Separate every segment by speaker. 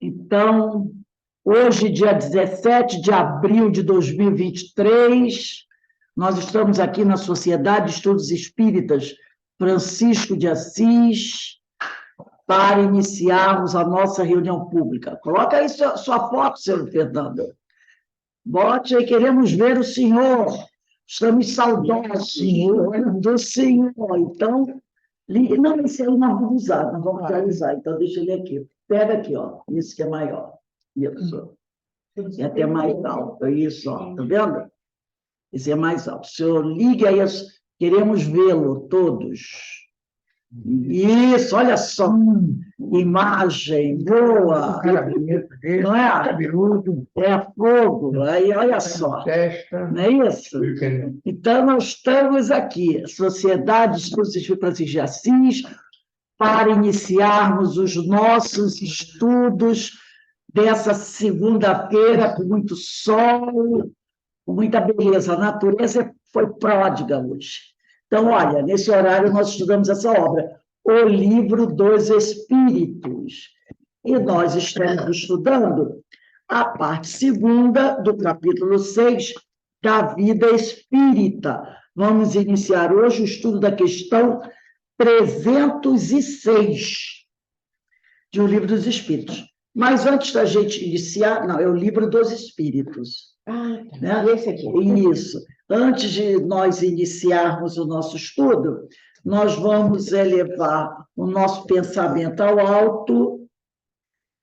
Speaker 1: Então, hoje, dia 17 de abril de 2023, nós estamos aqui na Sociedade de Estudos Espíritas Francisco de Assis para iniciarmos a nossa reunião pública. Coloca aí sua foto, senhor Fernando. Bote aí, queremos ver o senhor. Estamos saudosos do senhor. Então, não, esse aí nós vamos usar, nós vamos realizar. Então, deixa ele aqui. Pega aqui, ó. Isso que é maior. Isso. E até mais alto. Isso, ó. Tá vendo? Esse é mais alto. O senhor ligue aí, queremos vê-lo todos. Isso, olha só. Imagem boa. Não é? É fogo. Aí, olha só. Não é isso? Então, nós estamos aqui, Sociedade de Estudos Espíritas de Assis, para iniciarmos os nossos estudos dessa segunda-feira, com muito sol, com muita beleza. A natureza foi pródiga hoje. Então, olha, nesse horário nós estudamos essa obra, O Livro dos Espíritos. E nós estamos estudando a parte segunda do capítulo 6 da vida espírita. Vamos iniciar hoje o estudo da questão 306 de O Livro dos Espíritos. Mas antes da gente iniciar, não, é O Livro dos Espíritos. Né?
Speaker 2: Esse aqui.
Speaker 1: Isso. Antes de nós iniciarmos o nosso estudo, nós vamos elevar o nosso pensamento ao alto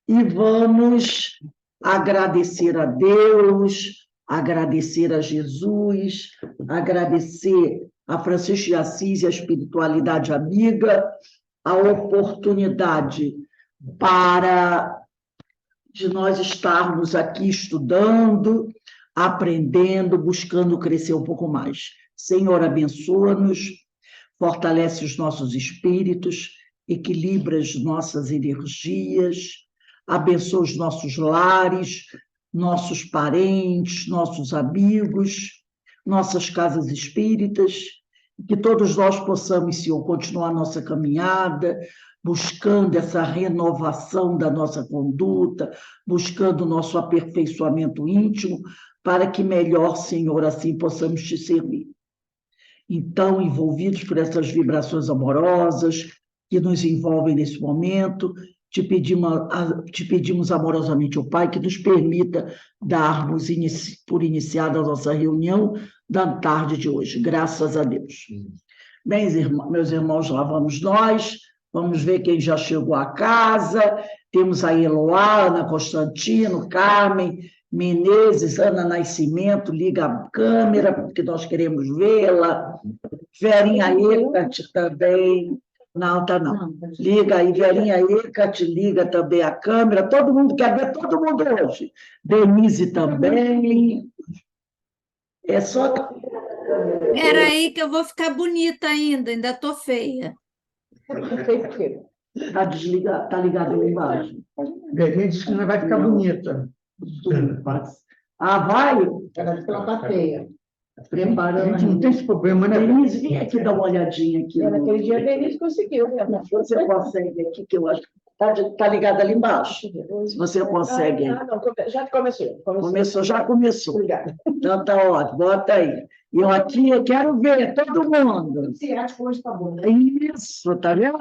Speaker 1: e vamos agradecer a Deus, agradecer a Jesus, agradecer a Francisco de Assis e a espiritualidade amiga, a oportunidade de nós estarmos aqui estudando, aprendendo, buscando crescer um pouco mais. Senhor, abençoa-nos, fortalece os nossos espíritos, equilibra as nossas energias, abençoa os nossos lares, nossos parentes, nossos amigos, nossas casas espíritas, que todos nós possamos, Senhor, continuar nossa caminhada, buscando essa renovação da nossa conduta, buscando o nosso aperfeiçoamento íntimo, para que melhor, Senhor, assim possamos te servir. Então, envolvidos por essas vibrações amorosas que nos envolvem nesse momento, te pedimos amorosamente, ó Pai, que nos permita darmos por iniciada a nossa reunião da tarde de hoje. Graças a Deus. Bem, meus irmãos, lá vamos nós. Vamos ver quem já chegou à casa. Temos a Eloá, Ana Constantino, Carmen Menezes, Ana Nascimento, liga a câmera, porque nós queremos vê-la. Verinha Ecate também. Não, tá não. Liga aí, Verinha Ecate, liga também a câmera. Todo mundo quer ver todo mundo hoje. Denise também. É só...
Speaker 3: Espera aí que eu vou ficar bonita ainda estou feia.
Speaker 1: Está desligado, está ligado a imagem.
Speaker 2: Verinha disse que não vai ficar bonita.
Speaker 1: Ah, vai?
Speaker 2: Ela está feia.
Speaker 1: Preparando.
Speaker 2: A gente não tem esse problema, né?
Speaker 1: Denise, vem aqui dar uma olhadinha aqui.
Speaker 2: Naquele dia a Denise conseguiu.
Speaker 1: Você consegue aqui, que eu acho que está ligado ali embaixo. Se você consegue.
Speaker 2: Não, já começou.
Speaker 1: Já começou.
Speaker 2: Obrigada.
Speaker 1: Então tá ótimo, bota aí. E eu aqui eu quero ver todo mundo.
Speaker 2: Hoje está bom.
Speaker 1: Isso, tá vendo?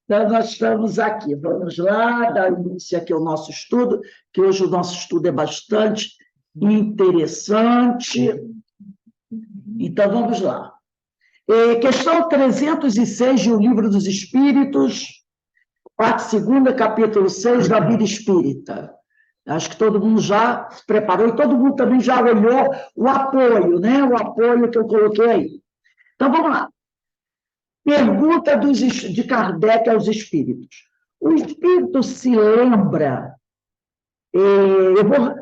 Speaker 1: Então, nós estamos aqui. Vamos lá, dar início aqui ao nosso estudo, que hoje o nosso estudo é bastante interessante. Então, vamos lá. Questão 306 de O Livro dos Espíritos, parte segunda, capítulo 6 da vida espírita. Acho que todo mundo já se preparou e todo mundo também já olhou o apoio, né? O apoio que eu coloquei aí. Então, vamos lá. Pergunta de Kardec aos espíritos. O espírito se lembra, eu vou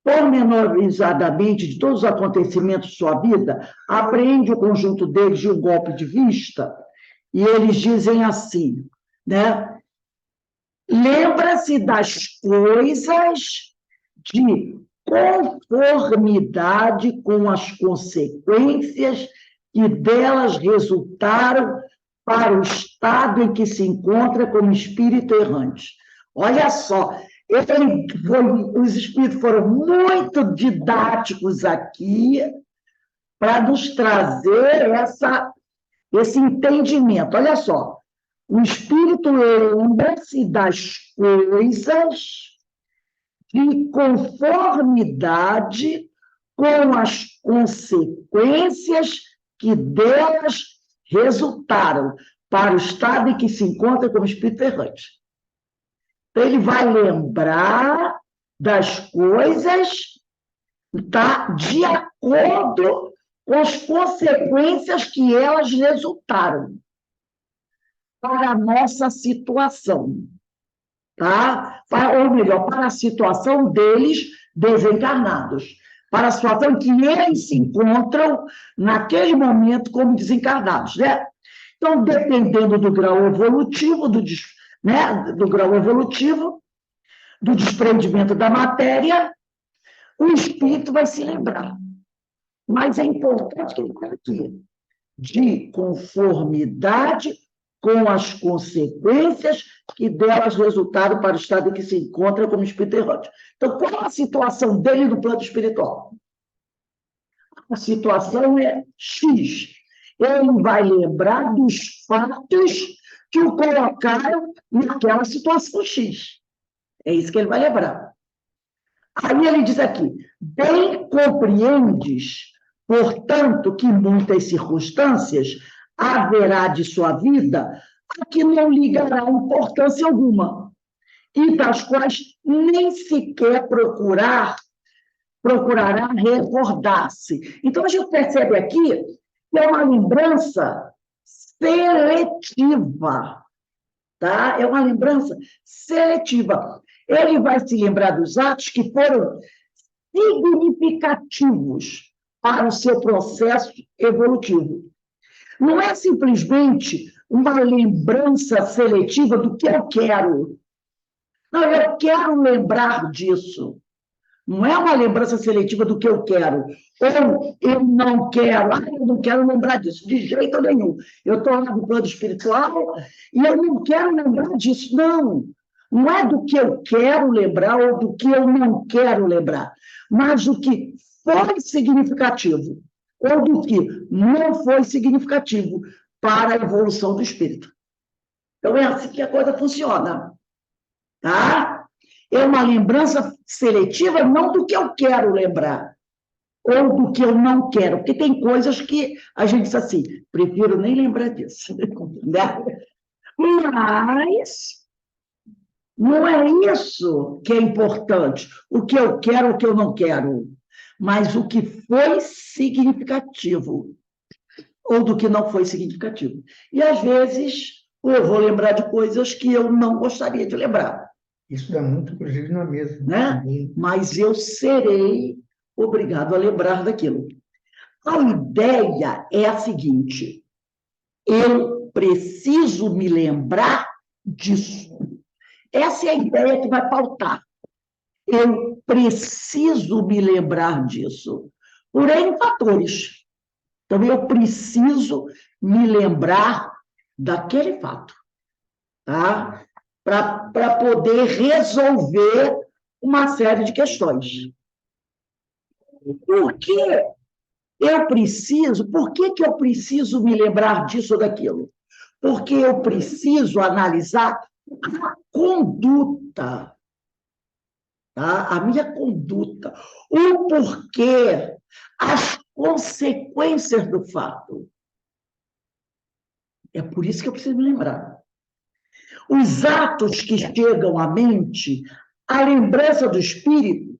Speaker 1: pormenorizadamente de todos os acontecimentos de sua vida, apreende o conjunto deles de um golpe de vista, e eles dizem assim, né? Lembra-se das coisas de conformidade com as consequências que delas resultaram para o estado em que se encontra como espírito errante. Olha só, os espíritos foram muito didáticos aqui para nos trazer esse entendimento. Olha só, o espírito lembra-se das coisas de conformidade com as consequências que delas resultaram para o estado em que se encontra como espírito errante. Então, ele vai lembrar das coisas, tá, de acordo com as consequências que elas resultaram para a nossa situação, tá? Ou melhor, para a situação deles desencarnados, para a situação em que eles se encontram naquele momento como desencarnados, né? Então, dependendo do grau evolutivo, do grau evolutivo, do desprendimento da matéria, o espírito vai se lembrar. Mas é importante que ele fale aqui, de conformidade com as consequências que delas resultaram para o estado em que se encontra como espírito errante. Então, qual a situação dele no plano espiritual? A situação é X. Ele vai lembrar dos fatos que o colocaram naquela situação X. É isso que ele vai lembrar. Aí ele diz aqui, bem compreendes, portanto, que muitas circunstâncias haverá de sua vida a que não ligará importância alguma, e das quais nem sequer procurará recordar-se. Então, a gente percebe aqui que é uma lembrança seletiva, tá? É uma lembrança seletiva. Ele vai se lembrar dos atos que foram significativos para o seu processo evolutivo. Não é simplesmente uma lembrança seletiva do que eu quero. Não, eu quero lembrar disso. Não é uma lembrança seletiva do que eu quero. Ou eu não quero. Eu não quero lembrar disso, de jeito nenhum. Eu estou lá no plano espiritual e eu não quero lembrar disso. Não. Não é do que eu quero lembrar ou do que eu não quero lembrar, mas do que foi significativo ou do que não foi significativo para a evolução do espírito. Então, é assim que a coisa funciona. Tá? É uma lembrança seletiva, não do que eu quero lembrar, ou do que eu não quero, porque tem coisas que a gente diz assim, prefiro nem lembrar disso. Né? Mas não é isso que é importante, o que eu quero, o que eu não quero, mas o que foi significativo, ou do que não foi significativo. E, às vezes, eu vou lembrar de coisas que eu não gostaria de lembrar.
Speaker 2: Isso dá muito prejuízo na mesa.
Speaker 1: Né? Mas eu serei obrigado a lembrar daquilo. A ideia é a seguinte, eu preciso me lembrar disso. Essa é a ideia que vai pautar. Eu preciso me lembrar disso. Por N fatores. Então, eu preciso me lembrar daquele fato. Tá? Para poder resolver uma série de questões. Por que por que eu preciso me lembrar disso ou daquilo? Porque eu preciso analisar a conduta, tá? A minha conduta, o porquê, as consequências do fato. É por isso que eu preciso me lembrar. Os atos que chegam à mente, a lembrança do espírito,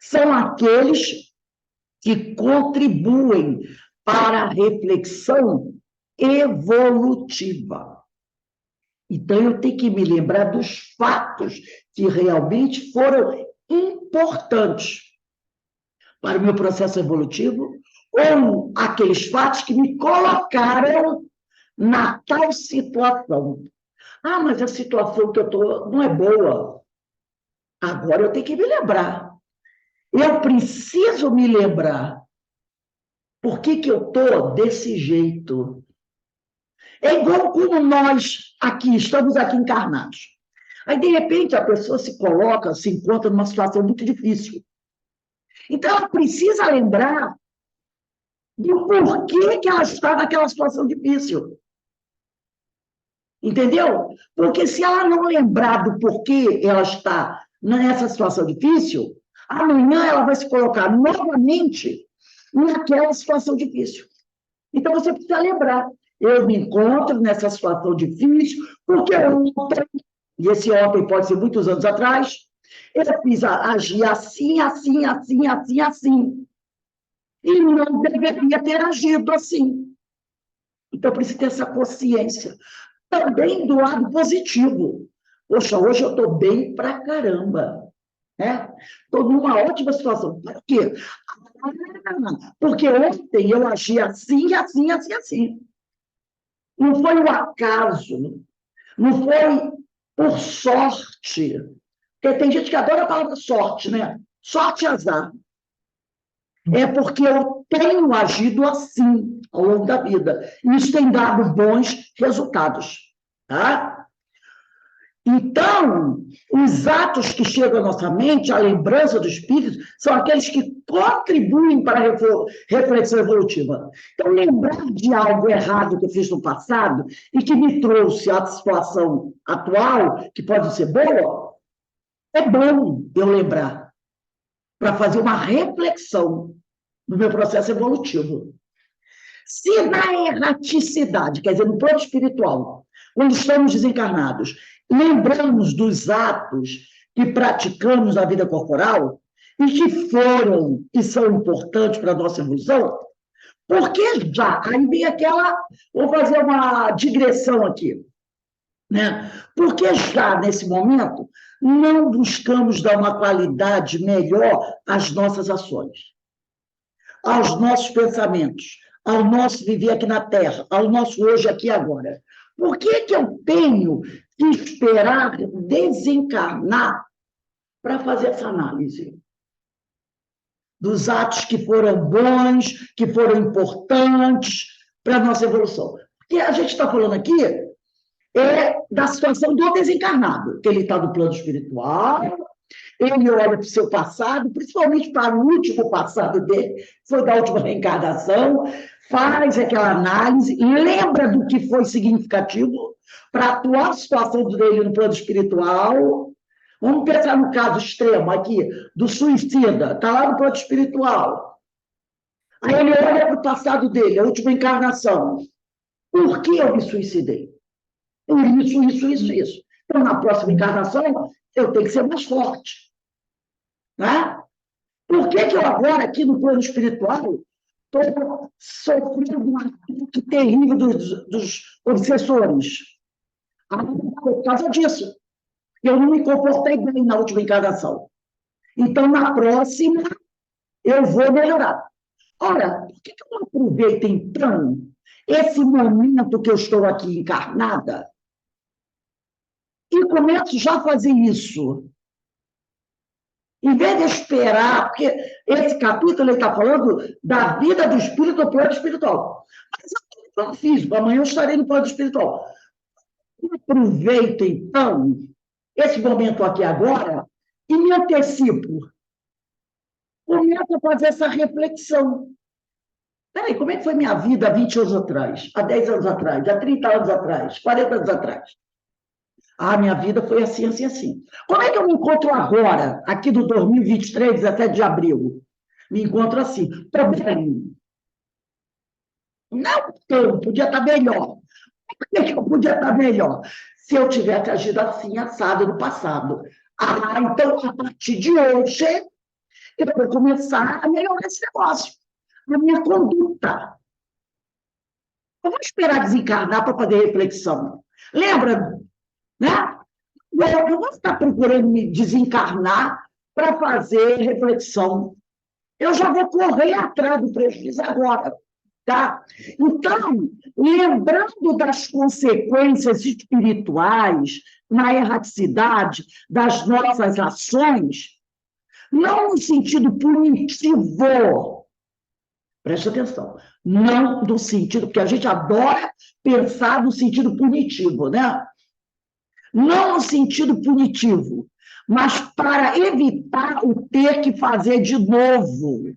Speaker 1: são aqueles que contribuem para a reflexão evolutiva. Então, eu tenho que me lembrar dos fatos que realmente foram importantes para o meu processo evolutivo, ou aqueles fatos que me colocaram na tal situação. Ah, mas a situação que eu estou não é boa. Agora eu tenho que me lembrar. Eu preciso me lembrar por que eu estou desse jeito. É igual como nós aqui, estamos aqui encarnados. Aí, de repente, a pessoa se coloca, se encontra numa situação muito difícil. Então, ela precisa lembrar do porquê que ela está naquela situação difícil. Entendeu? Porque se ela não lembrar do porquê ela está nessa situação difícil, amanhã ela vai se colocar novamente naquela situação difícil. Então, você precisa lembrar. Eu me encontro nessa situação difícil, porque ontem, e esse ontem pode ser muitos anos atrás, eu fiz agir assim, assim, assim, assim, assim. E não deveria ter agido assim. Então, precisa ter essa consciência. Também do lado positivo. Poxa, hoje eu estou bem pra caramba. Estou numa ótima situação. Por quê? Porque ontem eu agi assim, assim, assim, assim. Não foi o acaso, não foi por sorte. Porque tem gente que adora a palavra sorte, né? Sorte e azar. É porque eu tenho agido assim ao longo da vida. E isso tem dado bons resultados. Tá? Então, os atos que chegam à nossa mente, a lembrança do espírito, são aqueles que contribuem para a reflexão evolutiva. Então, lembrar de algo errado que eu fiz no passado e que me trouxe à situação atual, que pode ser boa, é bom eu lembrar, para fazer uma reflexão no meu processo evolutivo. Se na erraticidade, quer dizer, no plano espiritual, quando estamos desencarnados, lembramos dos atos que praticamos na vida corporal e que foram e são importantes para a nossa evolução, porque já, aí vem aquela, vou fazer uma digressão aqui, né? Porque já nesse momento não buscamos dar uma qualidade melhor às nossas ações, aos nossos pensamentos, ao nosso viver aqui na Terra, ao nosso hoje aqui e agora. Por que eu tenho que esperar desencarnar para fazer essa análise dos atos que foram bons, que foram importantes para a nossa evolução? Porque a gente está falando aqui da situação do desencarnado, que ele está no plano espiritual, ele olha para o seu passado, principalmente para o último passado dele, foi da última reencarnação, faz aquela análise, lembra do que foi significativo para atuar a situação dele no plano espiritual. Vamos pensar no caso extremo aqui, do suicida, está lá no plano espiritual. Aí ele olha para o passado dele, a última encarnação. Por que eu me suicidei? Por isso, isso, isso, isso. Então, na próxima encarnação, eu tenho que ser mais forte. Né? Por que eu agora, aqui no plano espiritual, estou sofrendo um ataque terrível dos obsessores? Por causa disso. Eu não me comportei bem na última encarnação. Então, na próxima, eu vou melhorar. Ora, por que eu não aproveito, então, esse momento que eu estou aqui encarnada e começo já a fazer isso? Em vez de esperar, porque esse capítulo ele está falando da vida do espírito no plano espiritual. Mas eu estou no plano físico, amanhã eu estarei no plano espiritual. Aproveito, então, esse momento aqui agora e me antecipo. Começo a fazer essa reflexão. Peraí, como é que foi minha vida há 20 anos atrás, há 10 anos atrás, há 30 anos atrás, 40 anos atrás? Ah, minha vida foi assim, assim, assim. Como é que eu me encontro agora, aqui do 2023, 17 de abril? Me encontro assim. Estou bem. Não estou, podia estar melhor. Por que eu podia estar melhor? Se eu tivesse agido assim, assado no passado. Ah, então, a partir de hoje, eu vou começar a melhorar esse negócio. A minha conduta. Eu vou esperar desencarnar para fazer reflexão. Lembra, né? Eu não vou ficar procurando me desencarnar para fazer reflexão. Eu já vou correr atrás do prejuízo agora. Tá? Então, lembrando das consequências espirituais na erraticidade das nossas ações, não no sentido punitivo, Preste atenção. Não no sentido, porque a gente adora pensar no sentido punitivo, né? Não no sentido punitivo, mas para evitar o ter que fazer de novo.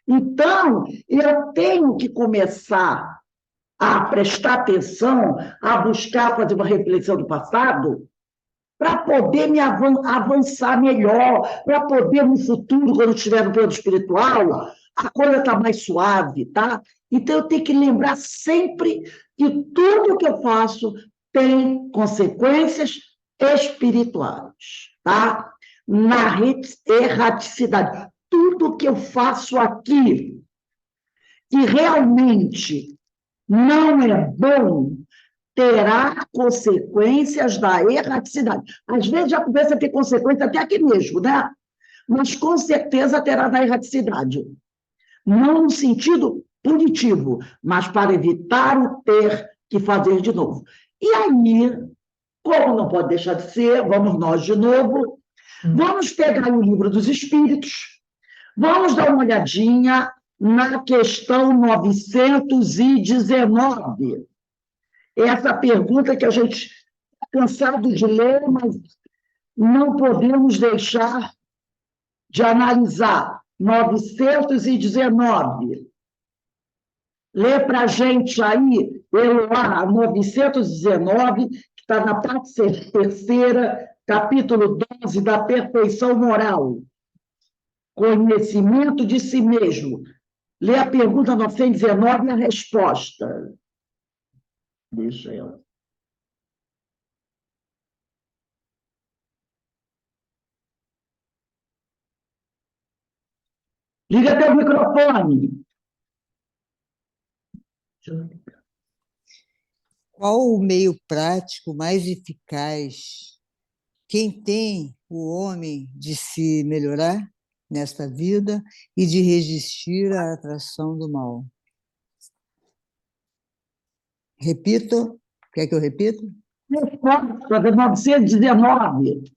Speaker 1: Então, eu tenho que começar a prestar atenção, a buscar fazer uma reflexão do passado, para poder me avançar melhor, para poder, no futuro, quando eu estiver no plano espiritual, a coisa está mais suave, tá? Então, eu tenho que lembrar sempre que tudo que eu faço tem consequências espirituais, tá? Na erraticidade. Tudo que eu faço aqui que realmente não é bom, terá consequências da erraticidade. Às vezes já começa a ter consequência até aqui mesmo, né? Mas com certeza terá da erraticidade. Não no sentido punitivo, mas para evitar o ter que fazer de novo. E aí, como não pode deixar de ser, vamos nós de novo, vamos pegar o Livro dos Espíritos, vamos dar uma olhadinha na questão 919. Essa pergunta que a gente está cansado de ler, mas não podemos deixar de analisar. 919. Lê para a gente aí, Eloá, 919, que está na parte terceira, capítulo 12, da perfeição moral. Conhecimento de si mesmo. Lê a pergunta 919 e a resposta. Deixa ela. Liga teu microfone.
Speaker 4: Qual o meio prático mais eficaz? Quem tem o homem de se melhorar nesta vida e de resistir à atração do mal? Repito? Quer que eu repita?
Speaker 1: Resposta 919.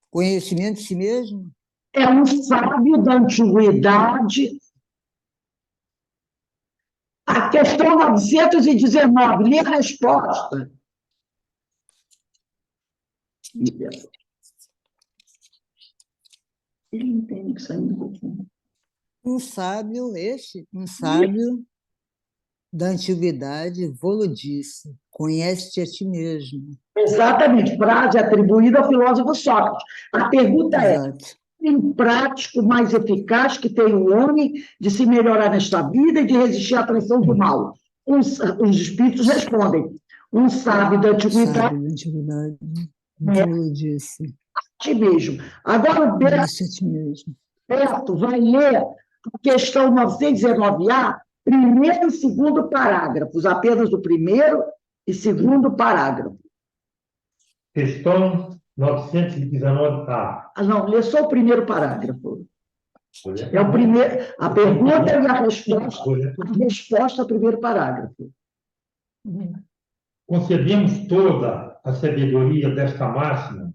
Speaker 4: Conhecimento de si mesmo?
Speaker 1: É um sábio da antiguidade. A questão 919, lê a resposta. Ele não tem que sair um pouquinho.
Speaker 4: Um sábio da antiguidade vou-lo disse, conhece-te a ti mesmo.
Speaker 1: Exatamente, frase atribuída ao filósofo Sócrates. A pergunta
Speaker 4: Exato.
Speaker 1: é: um prático mais eficaz que tem o homem de se melhorar nesta vida e de resistir à atração do mal? Os espíritos respondem: um sábio da antiguidade,
Speaker 4: Sábio da antiguidade vou-lo disse,
Speaker 1: a ti mesmo. Agora o
Speaker 4: conhece a ti mesmo.
Speaker 1: Beto vai ler a questão 919A, primeiro e segundo parágrafos, apenas o primeiro e segundo parágrafo.
Speaker 2: Questão 919A.
Speaker 1: Não, lê só o primeiro parágrafo. É o primeiro, a pergunta e a resposta ao primeiro parágrafo.
Speaker 2: Concebemos toda a sabedoria desta máxima,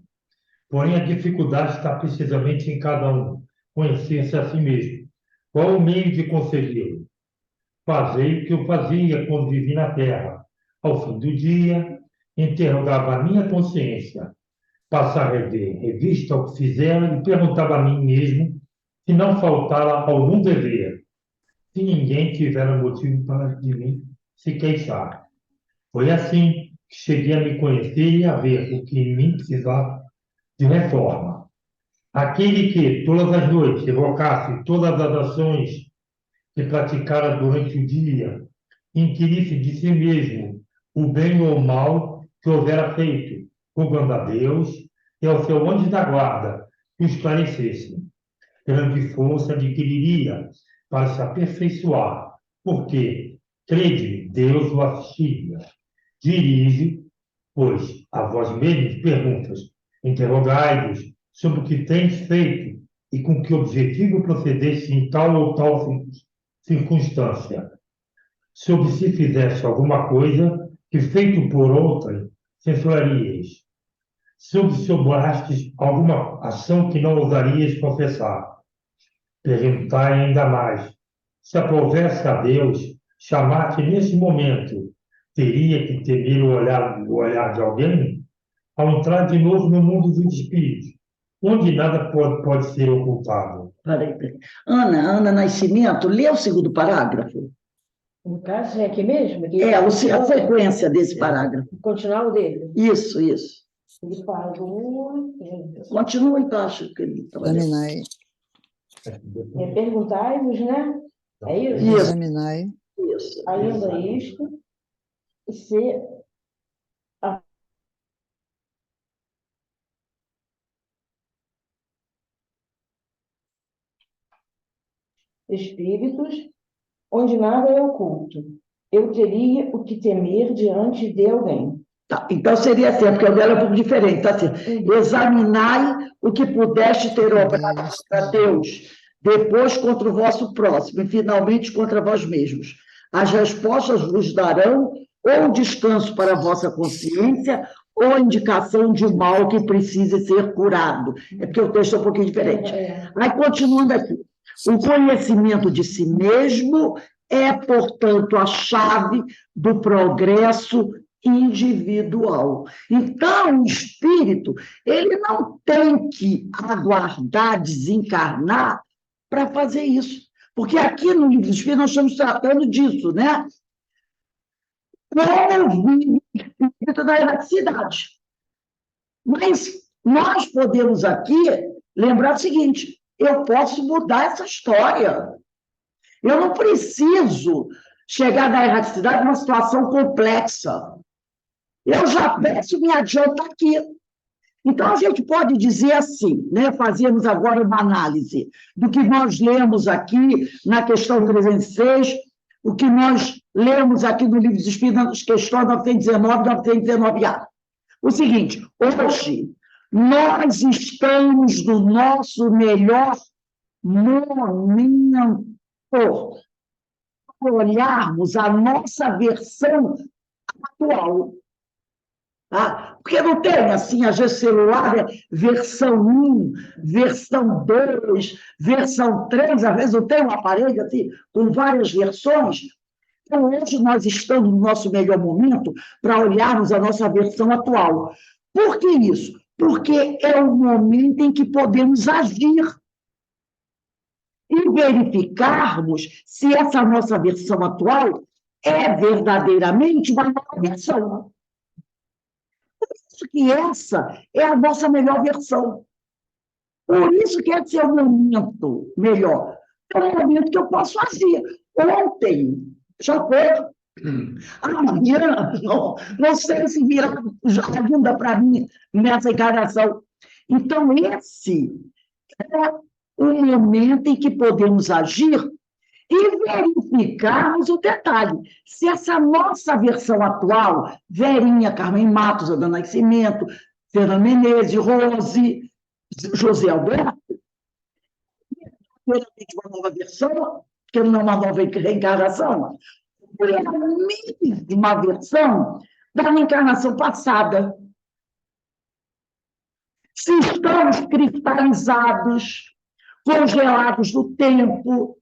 Speaker 2: porém a dificuldade está precisamente em cada um conhecer-se a si mesmo. Qual o meio de concebê-lo? Fazei o que eu fazia quando vivi na terra. Ao fim do dia, interrogava a minha consciência, passava revista ao que fizera e perguntava a mim mesmo se não faltara algum dever, se ninguém tivera motivo para de mim se queixar. Foi assim que cheguei a me conhecer e a ver o que em mim precisava de reforma. Aquele que, todas as noites, evocasse todas as ações que praticara durante o dia, inquirisse de si mesmo o bem ou o mal que houvera feito, rogando a Deus e ao seu anjo da guarda que o esclarecesse. Grande força adquiriria para se aperfeiçoar, porque, crede, Deus o assistia. Dirige, pois, a vós mesmos perguntas, interrogai-vos sobre o que tens feito e com que objetivo procedeste em tal ou tal circunstância. Sobre se fizeste alguma coisa que, feito por outrem, censurarias. Sobre se obrastes alguma ação que não ousarias confessar. perguntar ainda mais. Se aprovesse a Deus, chamar-te nesse momento, teria que temer o olhar de alguém? Ao entrar de novo no mundo dos espíritos, onde nada pode ser ocultado.
Speaker 1: Peraí. Ana Nascimento, lê o segundo parágrafo.
Speaker 5: No caso, é aqui mesmo?
Speaker 1: A sequência desse parágrafo.
Speaker 5: Continuar o dele.
Speaker 1: Isso.
Speaker 5: Ele falou.
Speaker 1: Continua embaixo, querido.
Speaker 4: Examinai.
Speaker 5: Perguntai-vos, né? É isso?
Speaker 1: Isso.
Speaker 4: Examinai.
Speaker 1: Isso.
Speaker 5: Ainda isto, se espíritos, onde nada é oculto, eu teria o que temer diante de alguém.
Speaker 1: Tá, então seria assim, porque o dela é um pouco diferente. Tá assim, examinai o que pudeste ter obrado contra Deus, depois contra o vosso próximo, e finalmente contra vós mesmos. As respostas vos darão ou descanso para a vossa consciência, ou a indicação de um mal que precise ser curado. É porque o texto é um pouquinho diferente. Aí, continuando aqui. O conhecimento de si mesmo é, portanto, a chave do progresso individual. Então, o espírito, ele não tem que aguardar, desencarnar para fazer isso. Porque aqui no Livro dos Espíritos nós estamos tratando disso, né? Como vive o espírito da erraticidade. Mas nós podemos aqui lembrar o seguinte: eu posso mudar essa história. Eu não preciso chegar na erraticidade numa situação complexa. Eu já peço, me adianta aqui. Então, a gente pode dizer assim, né? Fazemos agora uma análise do que nós lemos aqui na questão 306, o que nós lemos aqui no Livro dos Espíritos, nas questões 919 e 919A. O seguinte: hoje, nós estamos no nosso melhor momento para olharmos a nossa versão atual. Tá? Porque não tem, assim, a vezes celular é versão 1, versão 2, versão 3, às vezes eu tenho um aparelho assim, com várias versões. Então, hoje nós estamos no nosso melhor momento para olharmos a nossa versão atual. Por que isso? Porque é o momento em que podemos agir e verificarmos se essa nossa versão atual é verdadeiramente uma nova versão. Por isso que essa é a nossa melhor versão. Por isso que esse é o momento melhor. É o momento que eu posso agir. Ontem já foi. Amanhã, não sei se virá ainda para mim nessa encarnação. Então, esse é o momento em que podemos agir e verificarmos o detalhe. Se essa nossa versão atual, Verinha, Carmen Matos, Ana Nascimento, Fernando Menezes, Rose, José Alberto, primeiramente uma nova versão, que não é uma nova reencarnação, é a mesma versão da reencarnação passada. Se estamos cristalizados, congelados no tempo,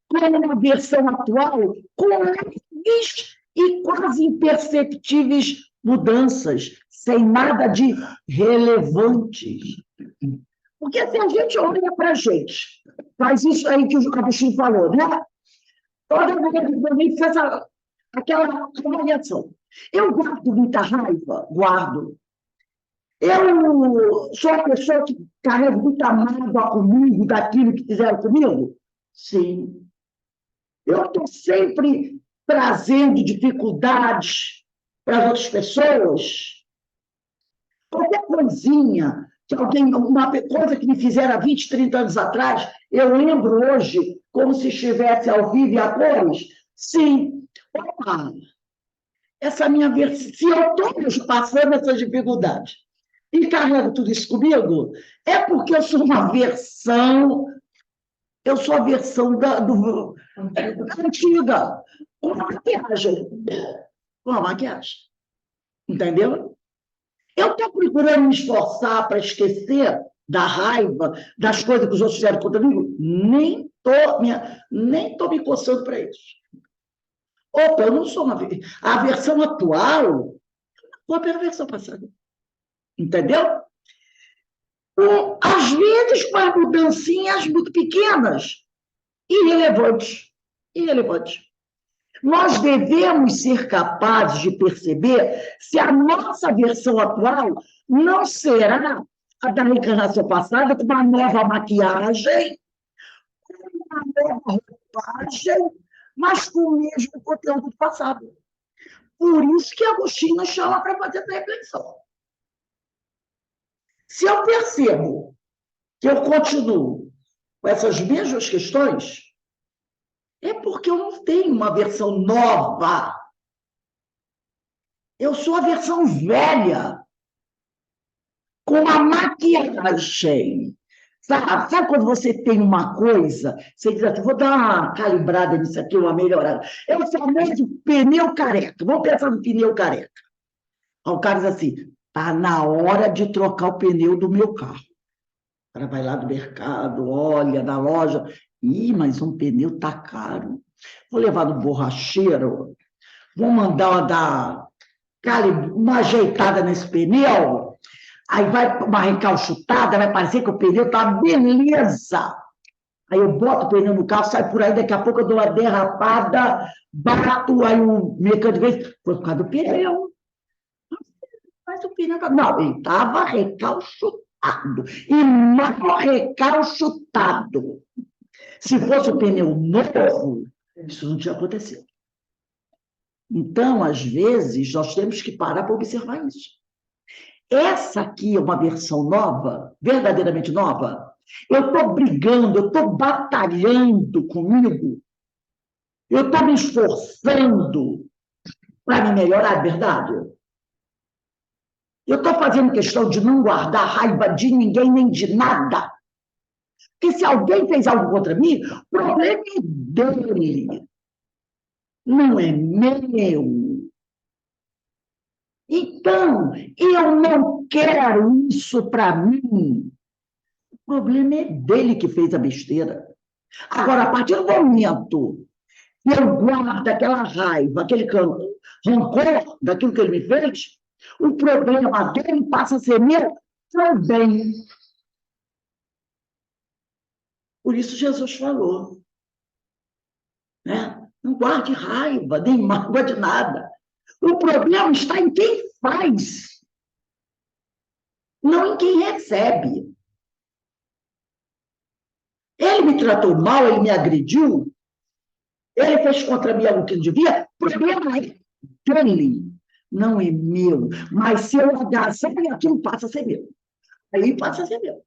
Speaker 1: com uma versão atual, com leves e quase imperceptíveis mudanças, sem nada de relevantes. Porque se a gente olha para a gente, faz isso aí que o Agostinho falou, né? Toda vez que a gente faz aquela avaliação. Eu guardo muita raiva? Guardo. Eu sou a pessoa que carrega muita mágoa comigo, daquilo que fizeram comigo? Sim. Eu estou sempre trazendo dificuldades para as outras pessoas. Qualquer coisinha, que alguém, uma coisa que me fizeram há 20, 30 anos atrás, eu lembro hoje como se estivesse ao vivo e a cores. Sim. Opa, essa minha versão, se eu estou passando essas dificuldades e carrego tudo isso comigo, é porque eu sou uma versão, eu sou a versão da antiga, com a maquiagem. Com a maquiagem. Entendeu? Eu estou procurando me esforçar para esquecer da raiva, das coisas que os outros fizeram contra mim, nem tô me coçando para isso. Opa, eu não sou uma... A versão atual foi pela versão passada. Entendeu? Às vezes, com as mudancinhas muito pequenas, irrelevantes. Irrelevantes. Nós devemos ser capazes de perceber se a nossa versão atual não será a da reencarnação passada, com uma nova maquiagem, uma nova roupagem, mas com o mesmo conteúdo do passado. Por isso que Agostinho nos chama para fazer essa reflexão. Se eu percebo que eu continuo com essas mesmas questões, é porque eu não tenho uma versão nova. Eu sou a versão velha, com uma maquiagem. Sabe quando você tem uma coisa, você diz assim, vou dar uma calibrada nisso aqui, uma melhorada. É o famoso pneu careca. Vamos pensar no pneu careca. O cara diz assim, está na hora de trocar o pneu do meu carro. O cara vai lá do mercado, olha na loja, mas um pneu está caro. Vou levar no borracheiro, vou mandar dar uma ajeitada nesse pneu, aí vai uma recalchutada, vai parecer que o pneu está beleza. Aí eu boto o pneu no carro, saio por aí, daqui a pouco eu dou uma derrapada, bato, aí o mecânico diz, foi por causa do pneu. Mas o pneu... Não, ele estava recalchutado, e mal recalchutado. Se fosse o pneu novo, isso não tinha acontecido. Então, às vezes, nós temos que parar para observar isso. Essa aqui é uma versão nova, verdadeiramente nova. Eu estou brigando, eu estou batalhando comigo, eu estou me esforçando para me melhorar, é verdade? Eu estou fazendo questão de não guardar raiva de ninguém nem de nada. Porque se alguém fez algo contra mim, o problema é dele, não é meu. Então, eu não quero isso para mim. O problema é dele que fez a besteira. Agora, a partir do momento que eu guardo aquela raiva, aquele rancor daquilo que ele me fez, o problema dele passa a ser meu também. Por isso Jesus falou, né? Não guarde raiva, nem mágoa de nada. O problema está em quem faz, não em quem recebe. Ele me tratou mal, ele me agrediu, ele fez contra mim algo que não devia, o problema é dele, não é meu. Mas se eu agaçar, aquilo passa a ser meu. Aí passa a ser meu.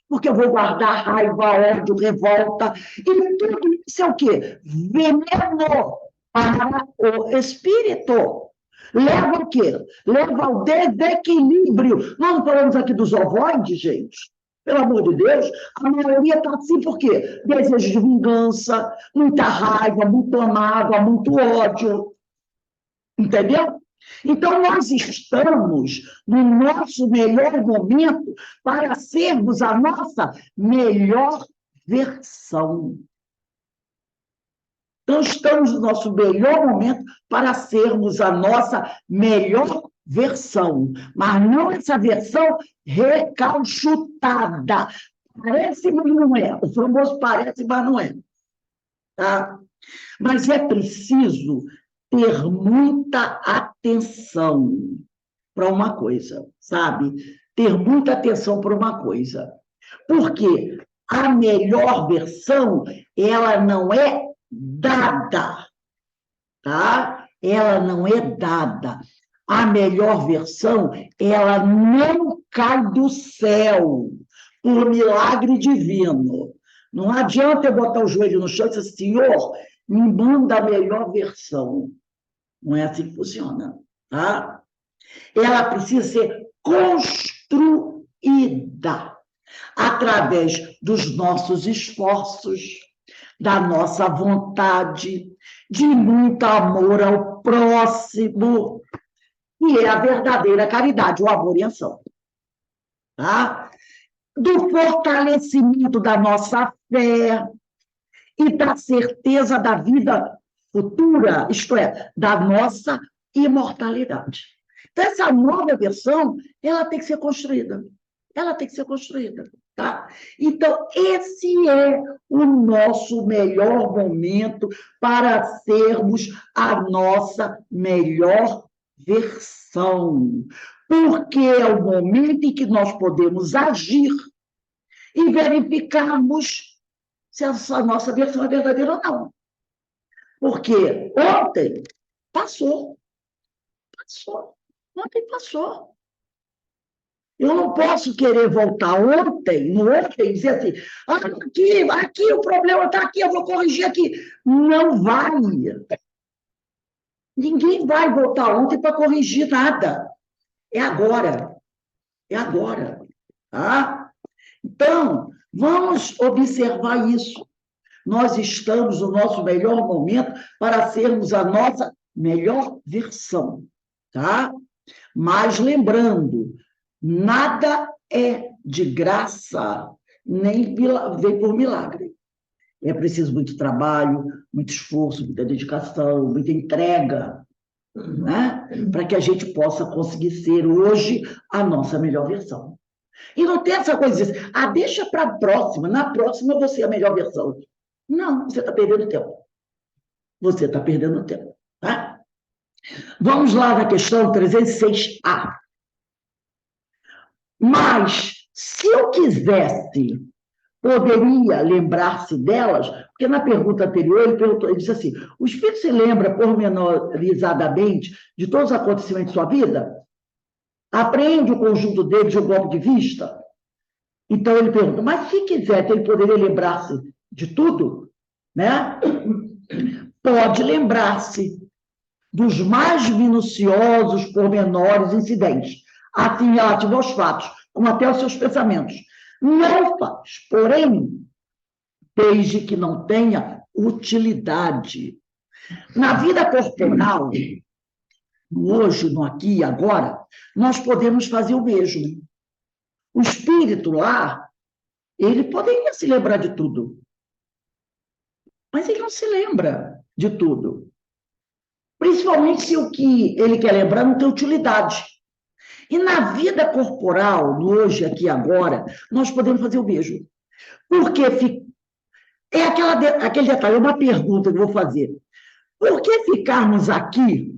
Speaker 1: Porque eu vou guardar raiva, ódio, revolta, e tudo isso é o quê? Veneno para o espírito. Leva o quê? Leva ao desequilíbrio. Nós não falamos aqui dos ovoides, gente? Pelo amor de Deus, a maioria está assim por quê? Desejo de vingança, muita raiva, muita mágoa, muito ódio. Entendeu? Então, nós estamos no nosso melhor momento para sermos a nossa melhor versão. Então, estamos no nosso melhor momento para sermos a nossa melhor versão, mas não essa versão recalchutada. Parece, mas não é. O famoso parece, mas não é. Tá? Mas é preciso ter muita atenção para uma coisa, sabe? Ter muita atenção para uma coisa. Porque a melhor versão, ela não é dada, tá? Ela não é dada. A melhor versão, ela não cai do céu por milagre divino. Não adianta eu botar o joelho no chão e dizer, Senhor, me manda a melhor versão. Não é assim que funciona, tá? Ela precisa ser construída através dos nossos esforços, da nossa vontade, de muito amor ao próximo, que é a verdadeira caridade, o amor em ação. Tá? do fortalecimento da nossa fé e da certeza da vida futura, isto é, da nossa imortalidade. Então, essa nova versão, ela tem que ser construída. Ela tem que ser construída, tá? Então, esse é o nosso melhor momento para sermos a nossa melhor versão. Porque é o momento em que nós podemos agir e verificarmos se essa nossa versão é verdadeira ou não. Porque ontem passou. Ontem passou. Eu não posso querer voltar no ontem, e dizer assim, aqui o problema está aqui, eu vou corrigir aqui. Não vai. Ninguém vai voltar ontem para corrigir nada. É agora. É agora. Tá? Então, vamos observar isso. Nós estamos no nosso melhor momento para sermos a nossa melhor versão. Tá? Mas lembrando, nada é de graça, nem vem por milagre. É preciso muito trabalho, muito esforço, muita dedicação, muita entrega, né? Para que a gente possa conseguir ser hoje a nossa melhor versão. E não tem essa coisa de dizer, deixa para a próxima, na próxima você é a melhor versão. Não, você está perdendo tempo. Você está perdendo tempo. Tá? Vamos lá na questão 306A. Mas, se eu quisesse, poderia lembrar-se delas, porque na pergunta anterior ele disse assim, o espírito se lembra pormenorizadamente de todos os acontecimentos de sua vida? Apreende o conjunto deles de um golpe de vista? Então ele pergunta, mas se quisesse, ele poderia lembrar-se de tudo? Né? Pode lembrar-se dos mais minuciosos pormenores incidentes, assim relativo aos fatos, como até aos seus pensamentos. Não faz, porém, desde que não tenha utilidade. Na vida corporal, no hoje, no aqui e agora, nós podemos fazer o mesmo. O espírito lá, ele poderia se lembrar de tudo, mas ele não se lembra de tudo. Principalmente se o que ele quer lembrar não tem utilidade. E na vida corporal, no hoje, aqui e agora, nós podemos fazer o mesmo. Porque é aquele detalhe, é uma pergunta que eu vou fazer. Por que ficarmos aqui,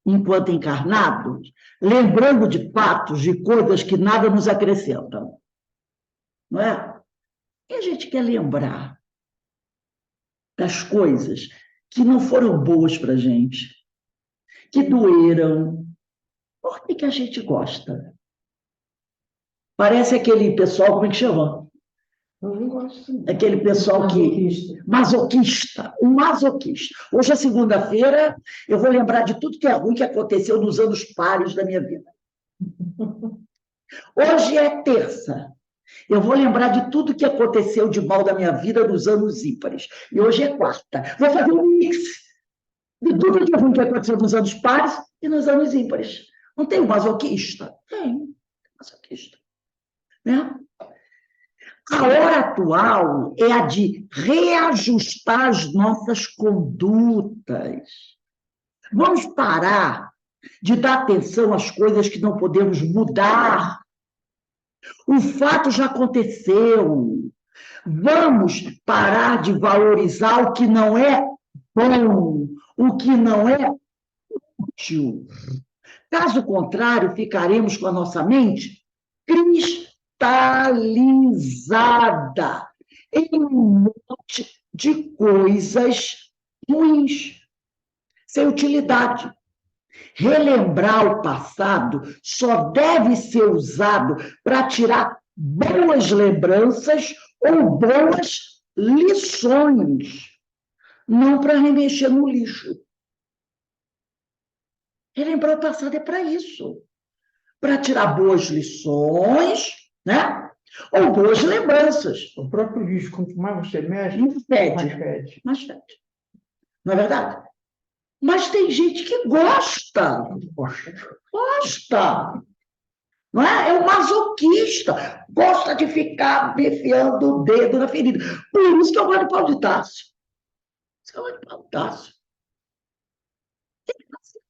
Speaker 1: enquanto encarnados, lembrando de fatos, de coisas que nada nos acrescentam? Não é? E a gente quer lembrar das coisas que não foram boas para a gente, que doeram. Por que a gente gosta? Parece aquele pessoal, como é que chama?
Speaker 5: Eu não gosto.
Speaker 1: Aquele pessoal que... Masoquista. Um masoquista. Hoje é segunda-feira, eu vou lembrar de tudo que é ruim que aconteceu nos anos pares da minha vida. Hoje é terça. Eu vou lembrar de tudo que aconteceu de mal da minha vida nos anos ímpares. E hoje é quarta. Vou fazer um mix de tudo que é ruim que aconteceu nos anos pares e nos anos ímpares. Não tem um masoquista? Tem masoquista. Né? A hora atual é a de reajustar as nossas condutas. Vamos parar de dar atenção às coisas que não podemos mudar. O fato já aconteceu. Vamos parar de valorizar o que não é bom, o que não é útil. Caso contrário, ficaremos com a nossa mente cristalizada em um monte de coisas ruins, sem utilidade. Relembrar o passado só deve ser usado para tirar boas lembranças ou boas lições, não para remexer no lixo. Relembrar o passado é para isso. Para tirar boas lições, né? Ou boas lembranças.
Speaker 6: O próprio lixo, quanto mais você mexe,
Speaker 1: Mais fede.
Speaker 6: mais fede.
Speaker 1: Mais fede. Não é verdade? Mas tem gente que gosta.
Speaker 6: Poxa.
Speaker 1: Gosta. Não é? É um masoquista. Gosta de ficar enfiando o dedo na ferida. Por isso que eu gosto de Paulo de Tarso. Por isso que eu gosto de Paulo de Tarso. Ele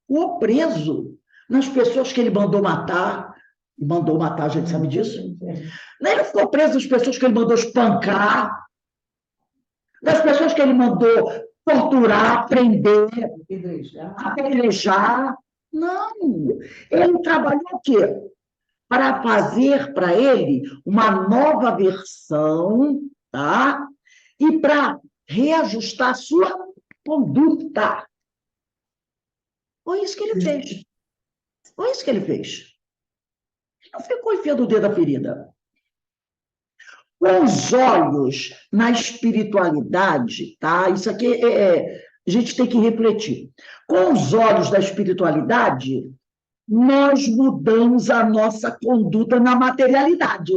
Speaker 1: ficou preso nas pessoas que ele mandou matar. E mandou matar, a gente sabe disso. Ele ficou preso nas pessoas que ele mandou espancar, nas pessoas que ele mandou torturar, prender, apedrejar. Não. Ele trabalhou o quê? Para fazer para ele uma nova versão, tá? E para reajustar a sua conduta. Foi isso que ele fez. Foi isso que ele fez. Ele não ficou enfiando o dedo na ferida. Com os olhos na espiritualidade, tá? Isso aqui a gente tem que refletir. Com os olhos da espiritualidade, nós mudamos a nossa conduta na materialidade.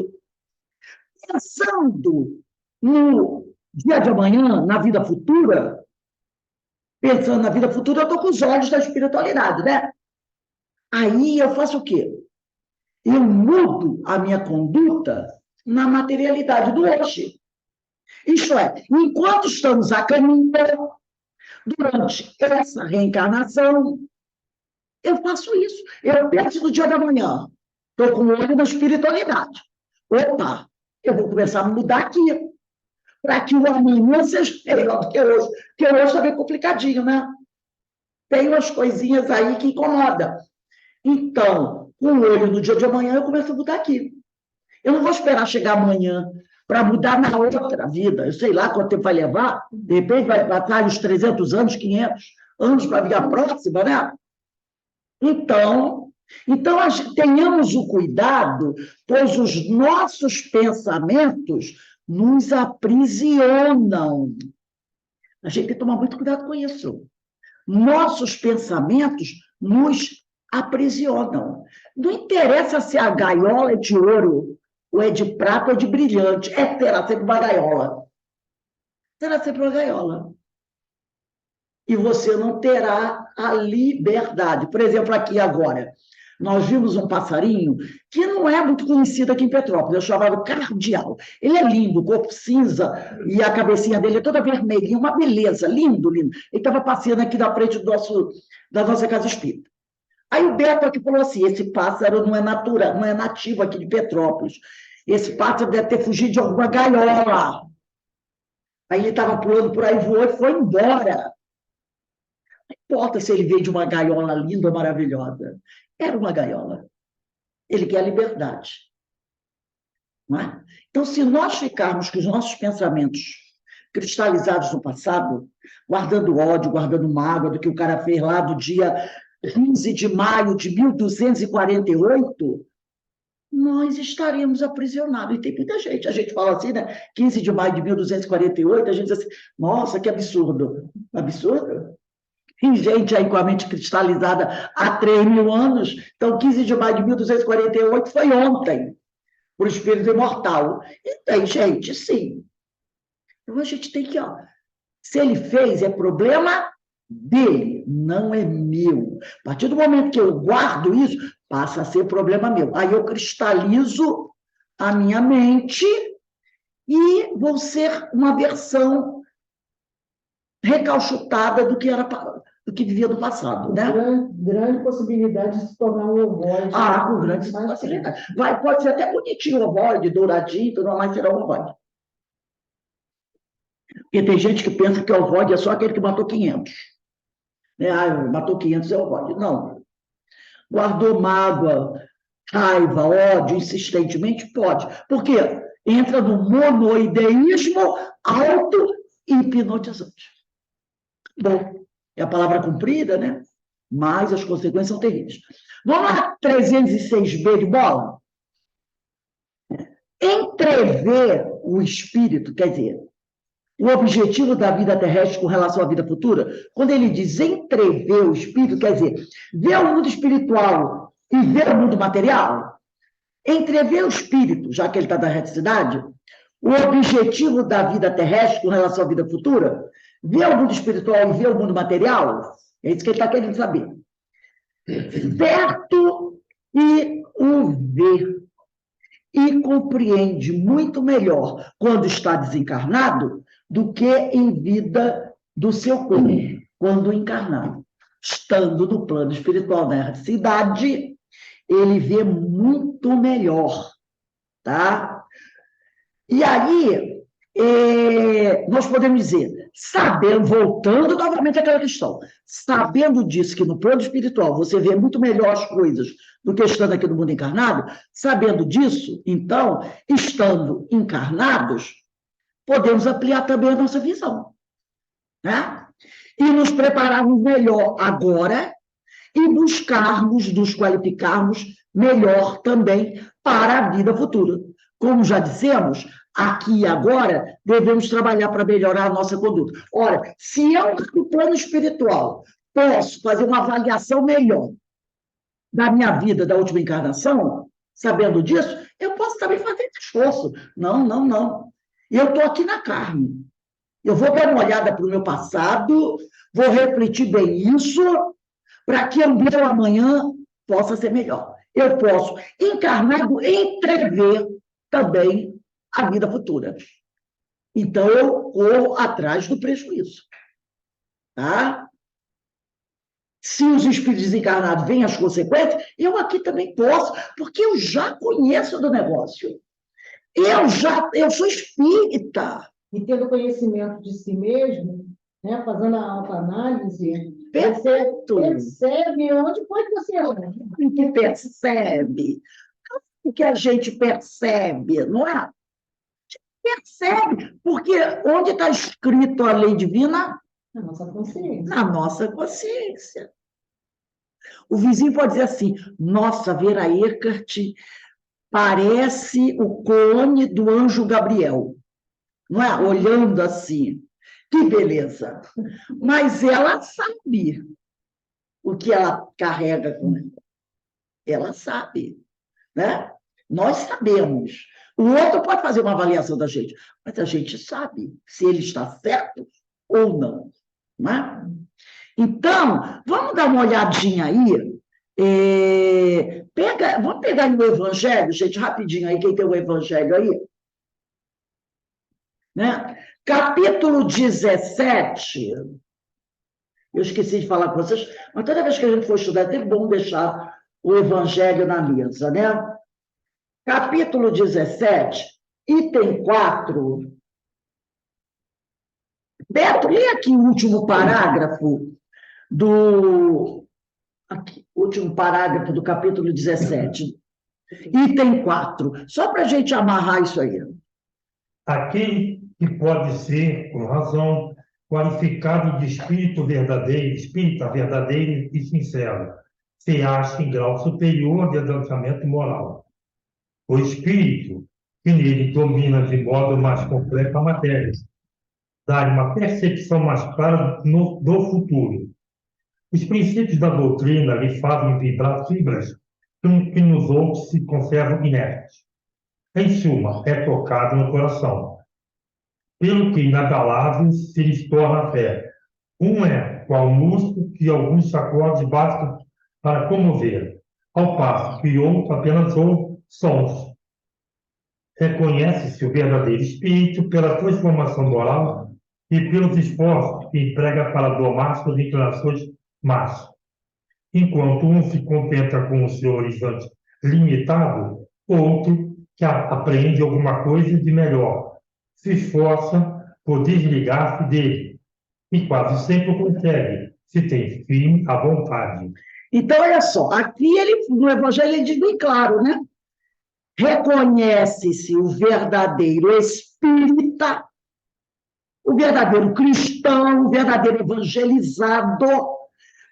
Speaker 1: Pensando no dia de amanhã, na vida futura, pensando na vida futura, eu estou com os olhos da espiritualidade, né? Aí eu faço o quê? Eu mudo a minha conduta na materialidade do hoje. Isto é, enquanto estamos a caminho, durante essa reencarnação, eu faço isso. Eu penso no dia da manhã. Estou com o olho na espiritualidade. Opa, eu vou começar a mudar aqui. Para que o amanhã seja melhor do que hoje. Porque hoje está bem complicadinho, né? Tem umas coisinhas aí que incomodam. Então, com o olho no dia de amanhã, eu começo a mudar aqui. Eu não vou esperar chegar amanhã para mudar na outra vida. Eu sei lá quanto tempo vai levar. De repente vai passar uns 300 anos, 500 anos para a vida próxima, né? Então tenhamos o cuidado, pois os nossos pensamentos nos aprisionam. A gente tem que tomar muito cuidado com isso. Nossos pensamentos nos aprisionam. Não interessa se a gaiola é de ouro, ou é de prata, ou é de brilhante. Terá sempre uma gaiola. Terá sempre uma gaiola. E você não terá a liberdade. Por exemplo, aqui agora, nós vimos um passarinho que não é muito conhecido aqui em Petrópolis, eu chamava cardeal. Ele é lindo, corpo cinza, e a cabecinha dele é toda vermelhinha, uma beleza, lindo, lindo. Ele estava passeando aqui na frente da nossa casa espírita. Aí o Beto aqui falou assim, esse pássaro não é natural, não é nativo aqui de Petrópolis. Esse pássaro deve ter fugido de alguma gaiola. Aí ele estava pulando por aí, voou e foi embora. Não importa se ele veio de uma gaiola linda ou maravilhosa. Era uma gaiola. Ele quer a liberdade. Não é? Então, se nós ficarmos com os nossos pensamentos cristalizados no passado, guardando ódio, guardando mágoa do que o cara fez lá do dia 15 de maio de 1248, nós estaremos aprisionados. E tem muita gente. A gente fala assim, né? 15 de maio de 1248, a gente diz assim, nossa, que absurdo. Absurdo? Tem gente aí com a mente cristalizada há 3.000 anos. Então, 15 de maio de 1248 foi ontem, para o espírito imortal. E tem gente, sim. Então, a gente tem que, se ele fez, é problema dele, não é meu. A partir do momento que eu guardo isso, passa a ser problema meu. Aí eu cristalizo a minha mente e vou ser uma versão recalchutada do que vivia no passado, né?
Speaker 5: Grande possibilidade de se tornar um ovoide.
Speaker 1: Com grande possibilidade. Pode ser até bonitinho o ovoide, douradinho, tudo mais será um ovoide. Porque tem gente que pensa que o ovoide é só aquele que matou 500. Né? Matou 500 é ovoide. Não. Guardou mágoa, raiva, ódio, insistentemente? Pode. Por quê? Entra no monoideísmo auto-hipnotizante. Bom, é a palavra cumprida, né? Mas as consequências são terríveis. Vamos lá, 306B de bola? Entrever o espírito, quer dizer, o objetivo da vida terrestre com relação à vida futura, quando ele diz entrever o espírito, quer dizer, ver o mundo espiritual e ver o mundo material, entrever o espírito, já que ele está na reticidade, o objetivo da vida terrestre com relação à vida futura, ver o mundo espiritual e ver o mundo material, é isso que ele está querendo saber. Certo e o vê e compreende muito melhor quando está desencarnado do que em vida do seu corpo, quando encarnado. Estando no plano espiritual da erraticidade, ele vê muito melhor, tá? E aí, nós podemos dizer, sabendo, voltando novamente àquela questão, sabendo disso, que no plano espiritual você vê muito melhor as coisas do que estando aqui no mundo encarnado, sabendo disso, então, estando encarnados, podemos ampliar também a nossa visão, né? E nos prepararmos melhor agora e buscarmos, nos qualificarmos melhor também para a vida futura. Como já dissemos, aqui e agora devemos trabalhar para melhorar a nossa conduta. Ora, se eu, no plano espiritual, posso fazer uma avaliação melhor da minha vida, da última encarnação, sabendo disso, eu posso também fazer esforço. Não. Eu estou aqui na carne. Eu vou dar uma olhada para o meu passado, vou refletir bem isso, para que o meu amanhã possa ser melhor. Eu posso, encarnado, entrever também a vida futura. Então, eu corro atrás do prejuízo. Tá? Se os espíritos desencarnados veem as consequências, eu aqui também posso, porque eu já conheço do negócio. Eu sou espírita.
Speaker 7: E tendo conhecimento de si mesmo, né, fazendo a autoanálise,
Speaker 1: Perfeito.
Speaker 7: você percebe onde foi que você errou.
Speaker 1: Que percebe. O que a gente percebe, não é? A gente percebe, porque onde está escrito a lei divina?
Speaker 7: Na nossa consciência.
Speaker 1: Na nossa consciência. O vizinho pode dizer assim, nossa, Vera Eckert parece o clone do anjo Gabriel, não é? Olhando assim, que beleza. Mas ela sabe o que ela carrega com ela. Ela sabe, né? Nós sabemos. O outro pode fazer uma avaliação da gente, mas a gente sabe se ele está certo ou não, não é? Então, vamos dar uma olhadinha aí. Vamos pegar no Evangelho, gente, rapidinho aí, quem tem o Evangelho aí? Né? Capítulo 17. Eu esqueci de falar com vocês, mas toda vez que a gente for estudar, é sempre bom deixar o Evangelho na mesa, né? Capítulo 17, item 4. Beto, lê aqui o último parágrafo último parágrafo do capítulo 17, item 4, só para a gente amarrar isso aí.
Speaker 2: Aquele que pode ser, com razão, qualificado de espírita verdadeiro e sincero, se acha em grau superior de adiantamento moral. O espírito, que nele domina de modo mais completo a matéria, dá uma percepção mais clara do futuro. Os princípios da doutrina lhe fazem vibrar fibras que nos outros se conservam inertes. Em suma, é tocado no coração, pelo que inabalável se lhes torna a fé. É qual músculo que alguns sacodes bastam para comover, ao passo que outro apenas ouve sons. Reconhece-se o verdadeiro espírito pela transformação moral e pelos esforços que emprega para domar suas inclinações más. Enquanto um se contenta com o seu horizonte limitado, outro, que apreende alguma coisa de melhor, se esforça por desligar-se dele, e quase sempre consegue, se tem firme à vontade.
Speaker 1: Então, olha só, aqui no Evangelho ele diz bem claro, né? Reconhece-se o verdadeiro espírita, o verdadeiro cristão, o verdadeiro evangelizado,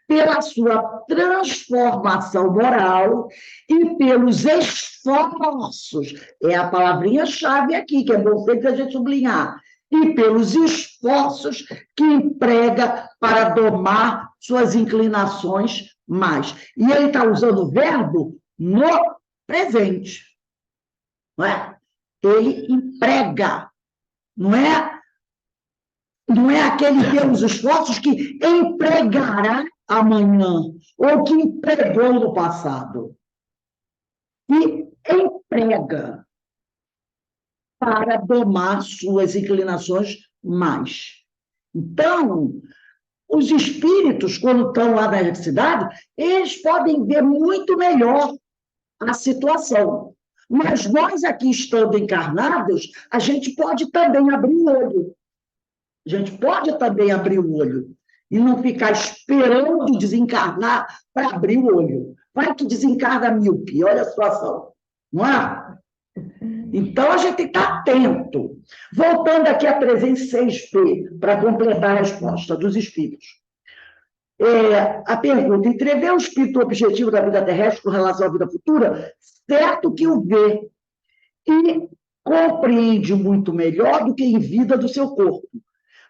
Speaker 1: pela sua transformação moral e pelos esforços, é a palavrinha-chave aqui, que é bom sempre a gente sublinhar, e pelos esforços que emprega para domar suas inclinações mais. E ele está usando o verbo no presente, não é? Ele emprega, não é aquele pelos esforços que empregará amanhã, ou que empregou no passado. que emprega para domar suas inclinações mais. Então, os espíritos, quando estão lá na eletricidade, eles podem ver muito melhor a situação. Mas nós aqui, estando encarnados, a gente pode também abrir o olho. A gente pode também abrir o olho e não ficar esperando desencarnar para abrir o olho. Vai que desencarna míope, olha a situação, não é? Então, a gente tem que estar atento. Voltando aqui a 306p, para completar a resposta dos espíritos. A pergunta: entrever o espírito objetivo da vida terrestre com relação à vida futura, certo que o vê e compreende muito melhor do que em vida do seu corpo.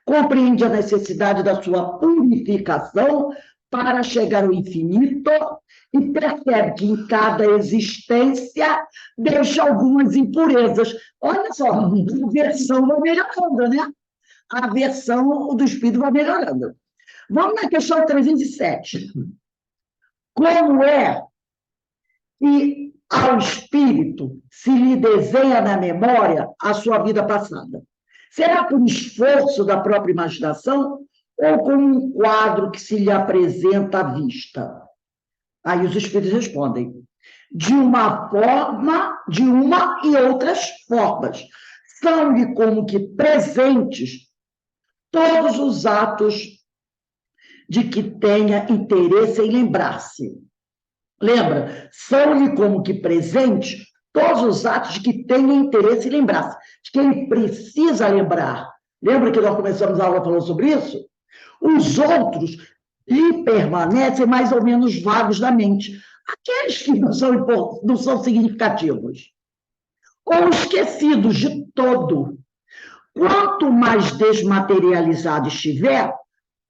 Speaker 1: Compreende a necessidade da sua purificação para chegar ao infinito e percebe que em cada existência deixa algumas impurezas. Olha só, a versão vai melhorando, né? A versão do espírito vai melhorando. Vamos na questão 307. Como é que ao espírito se lhe desenha na memória a sua vida passada? Será por esforço da própria imaginação ou como um quadro que se lhe apresenta à vista? Aí os espíritos respondem: de uma forma, de uma e outras formas. São-lhe como que presentes todos os atos de que tenha interesse em lembrar-se. Lembra? São-lhe como que presentes todos os atos de que tenha interesse em lembrar-se, de que ele precisa lembrar. Lembra que nós começamos a aula falando sobre isso? Os outros lhe permanecem mais ou menos vagos na mente, aqueles que não são significativos, ou esquecidos de todo. Quanto mais desmaterializado estiver,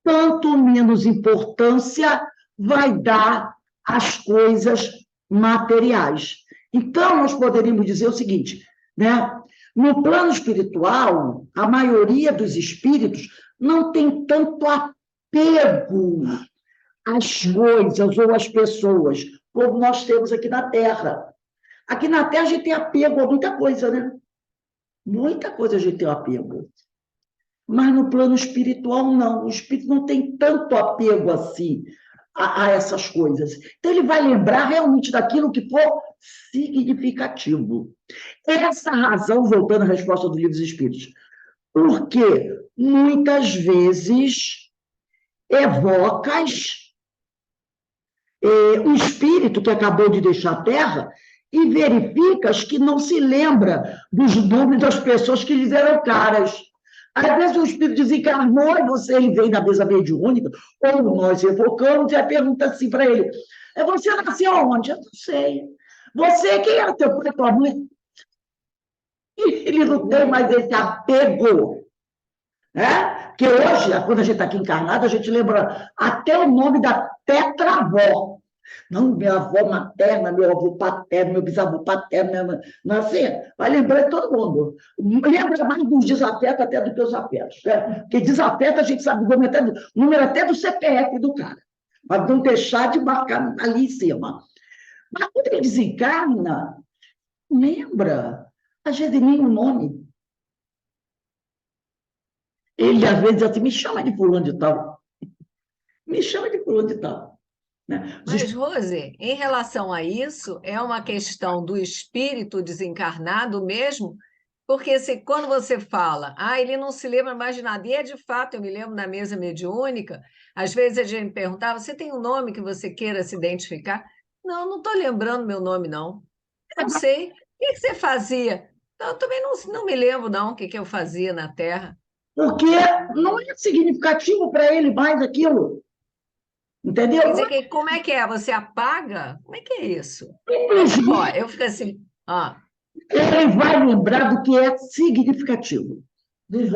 Speaker 1: tanto menos importância vai dar às coisas materiais. Então, nós poderíamos dizer o seguinte, né? No plano espiritual, a maioria dos espíritos não tem tanto apego às coisas ou às pessoas, como nós temos aqui na Terra. Aqui na Terra a gente tem apego a muita coisa, né? Muita coisa a gente tem apego. Mas no plano espiritual, não. O espírito não tem tanto apego assim a essas coisas. Então, ele vai lembrar realmente daquilo que for significativo. Essa razão, voltando à resposta do Livro dos Espíritos, porque muitas vezes evocas o espírito que acabou de deixar a Terra e verificas que não se lembra dos nomes das pessoas que lhes eram caras. Às vezes o espírito desencarnou e ele vem na mesa mediúnica, ou nós evocamos e pergunta assim para ele: você nasceu onde? Eu não sei. Você, quem era teu pai e tua mãe? E ele não tem mais esse apego. Né? Porque hoje, quando a gente está aqui encarnado, a gente lembra até o nome da tetravó. Não, minha avó materna, meu avô paterno, meu bisavô paterno, não assim, vai lembrar de todo mundo. Lembra mais dos desafetos até do que os afetos. Né? Porque desafeto a gente sabe o número até do CPF do cara, mas não deixar de marcar ali em cima. Mas quando ele desencarna, lembra, às vezes nem o nome. Ele, às vezes, diz assim: me chama de fulano de tal. Me chama de fulano de tal. Né?
Speaker 8: Mas, Rose, em relação a isso, é uma questão do espírito desencarnado mesmo? Porque quando você fala, ele não se lembra mais de nada, e de fato, eu me lembro da mesa mediúnica, às vezes a gente me perguntava: você tem um nome que você queira se identificar? Não estou lembrando meu nome, não. Não sei. O que você fazia? Eu também não me lembro, não, o que eu fazia na Terra.
Speaker 1: Porque não é significativo para ele mais aquilo. Entendeu?
Speaker 8: Quer dizer, como é que é? Você apaga? Como é que é isso? Eu fico assim...
Speaker 1: Ele vai lembrar do que é significativo. Dos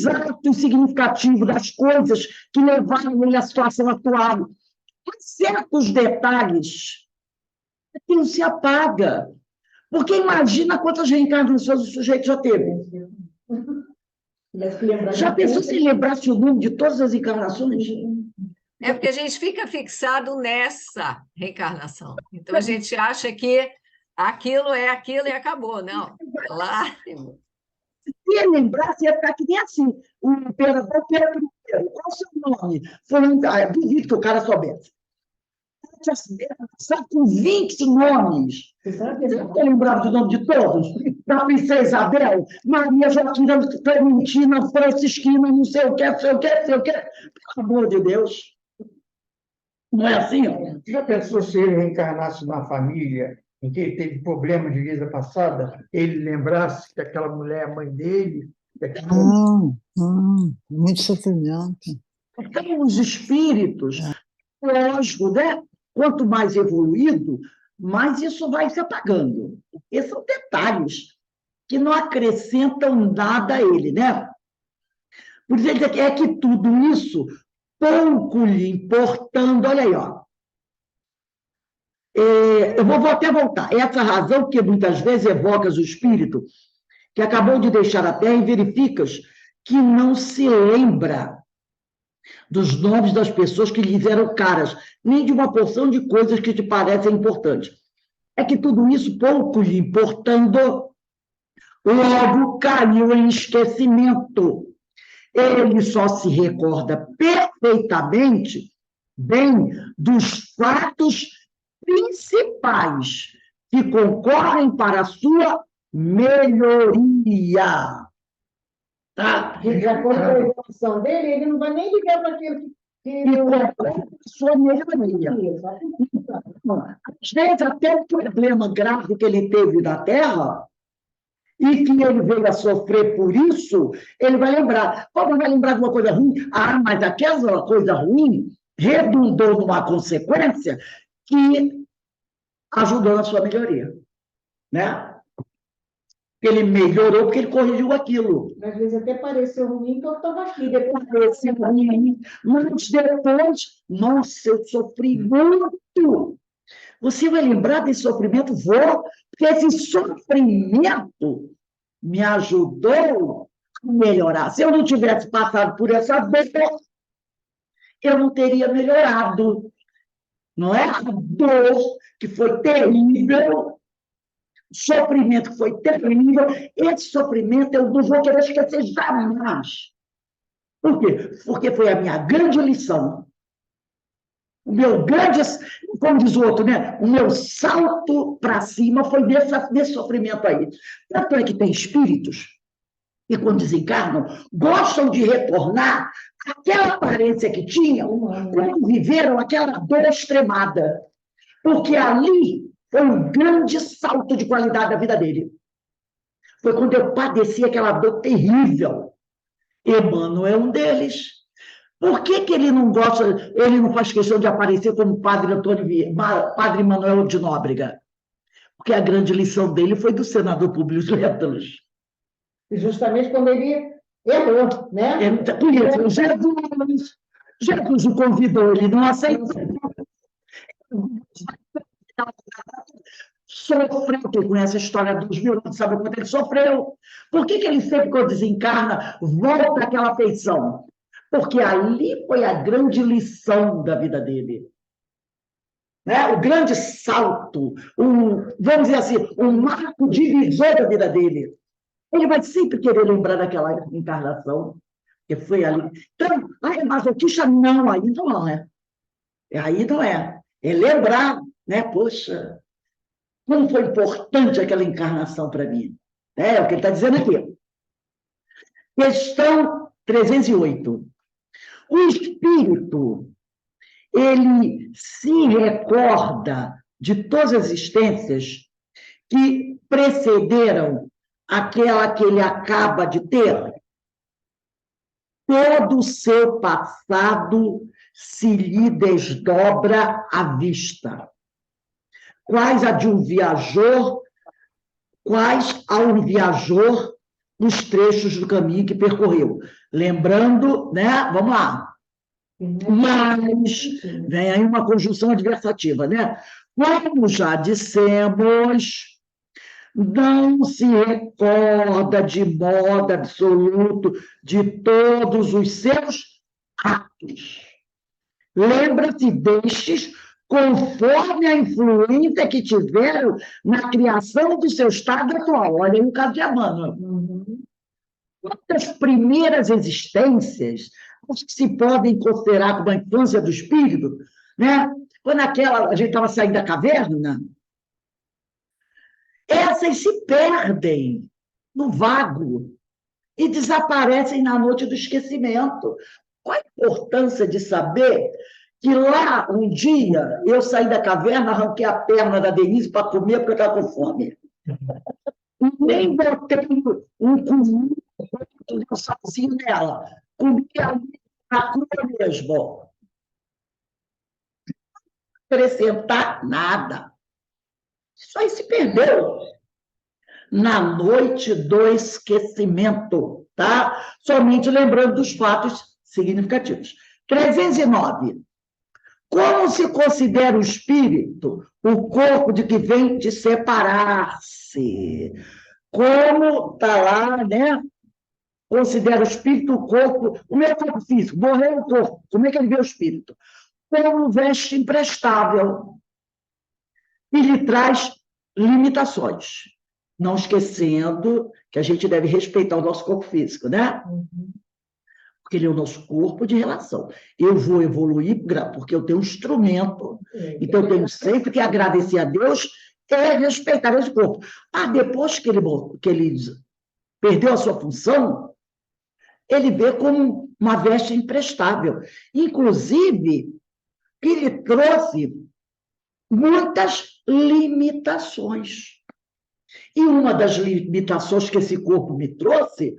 Speaker 1: atos significativos, das coisas que levaram ele à situação atual. Há certos detalhes que não se apaga. Porque imagina quantas reencarnações o sujeito já teve. Já pensou se lembrasse o nome de todas as encarnações?
Speaker 8: É porque a gente fica fixado nessa reencarnação. Então, a gente acha que aquilo é aquilo e acabou, não. Claro.
Speaker 1: Se ele lembrasse, ia ficar que nem assim. O imperador Pedro I, qual o seu nome? Duvido que o cara soubesse. Sabe, com 20 nomes.
Speaker 7: Você sabe?
Speaker 1: Você não lembrava do nome de todos? Da princesa Isabel, Maria Joaquina, Clementina, Francisquina, não sei o que, não sei o que, não sei o que. Pelo amor de Deus. Não é assim? Ó?
Speaker 6: Já pensou se ele reencarnasse numa família em que ele teve problema de vida passada, ele lembrasse que aquela mulher é a mãe dele?
Speaker 4: Muito sofrimento.
Speaker 1: Então, os espíritos, lógico, né? Quanto mais evoluído, mais isso vai se apagando. Esses são detalhes que não acrescentam nada a ele, né? Por isso ele diz que é que tudo isso, pouco lhe importando, olha aí, ó. Eu vou até voltar. Essa razão que muitas vezes evocas o espírito, que acabou de deixar a Terra, e verificas que não se lembra dos nomes das pessoas que lhes eram caras, nem de uma porção de coisas que te parecem importantes. É que tudo isso, pouco lhe importando, logo caiu em esquecimento. Ele só se recorda perfeitamente bem dos fatos principais que concorrem para a sua melhoria. Tá?
Speaker 7: De acordo com a evolução dele, ele não vai nem ligar para aquilo que
Speaker 1: E concorre para a sua melhoria. Às vezes, até o problema grave que ele teve na Terra, e que ele veio a sofrer por isso, ele vai lembrar. Como vai lembrar de uma coisa ruim? Ah, mas aquela coisa ruim redundou numa consequência que ajudou na sua melhoria. Né? Ele melhorou porque ele corrigiu aquilo.
Speaker 7: Às vezes até pareceu ruim, então estava aqui. Depois
Speaker 1: Pareceu ruim, mas depois, nossa, eu sofri muito. Você vai lembrar desse sofrimento? Vou, porque esse sofrimento me ajudou a melhorar. Se eu não tivesse passado por essa dor, eu não teria melhorado. Não é? A dor que foi terrível, o sofrimento que foi terrível, esse sofrimento eu não vou querer esquecer jamais. Por quê? Porque foi a minha grande lição. O meu grande, como diz o outro, né? O meu salto para cima foi desse sofrimento aí. Tanto é que tem espíritos que, quando desencarnam, gostam de retornar àquela aparência que tinham quando viveram aquela dor extremada. Porque ali foi um grande salto de qualidade da vida dele. Foi quando eu padeci aquela dor terrível. Emmanuel é um deles. Por que ele não gosta, ele não faz questão de aparecer como Padre Manuel de Nóbrega? Porque a grande lição dele foi do senador Publio Lentulus.
Speaker 7: justamente quando ele errou, né?
Speaker 1: Por isso, Jesus o convidou, ele não aceitou. Sofreu, quem conhece a história dos 2000 anos, sabe quanto ele sofreu. Por que ele sempre, quando desencarna, volta àquela feição? Porque ali foi a grande lição da vida dele. Né? O grande salto, vamos dizer assim, o marco divisor da vida dele. Ele vai sempre querer lembrar daquela encarnação, que foi ali. Então, é masoquista? Não, aí não é. Aí não é. É lembrar, né? Poxa, como foi importante aquela encarnação para mim. É o que ele está dizendo aqui. Questão 308. O espírito, ele se recorda de todas as existências que precederam aquela que ele acaba de ter. Todo o seu passado se lhe desdobra à vista. Quais a de um viajor, quais ao viajor nos trechos do caminho que percorreu. Lembrando, né? Vamos lá. Mas vem aí uma conjunção adversativa, né? Como já dissemos, não se recorda de modo absoluto de todos os seus atos. Lembra-se destes conforme a influência que tiveram na criação do seu estado atual. Olha aí o caso de Emmanuel. Das primeiras existências, as que se podem considerar como a infância do espírito, né? Quando a gente estava saindo da caverna, essas se perdem no vago e desaparecem na noite do esquecimento. Qual a importância de saber que lá, um dia, eu saí da caverna, arranquei a perna da Denise para comer porque eu estava com fome. Nem botei um comigo sozinho nela. Comia a crua mesmo. Não acrescentar nada. Isso aí se perdeu na noite do esquecimento, tá? Somente lembrando dos fatos significativos. 309. Como se considera o espírito o corpo de que vem de separar-se? Como está lá, né? Considera o espírito o corpo, o meu corpo físico, morreu o corpo. Como é que ele vê o espírito? Como veste imprestável e lhe traz limitações. Não esquecendo que a gente deve respeitar o nosso corpo físico, né? Porque ele é o nosso corpo de relação. Eu vou evoluir porque eu tenho um instrumento, então eu tenho sempre que agradecer a Deus e respeitar esse corpo. Depois que ele perdeu a sua função, ele vê como uma veste imprestável. Inclusive, ele trouxe muitas limitações. E uma das limitações que esse corpo me trouxe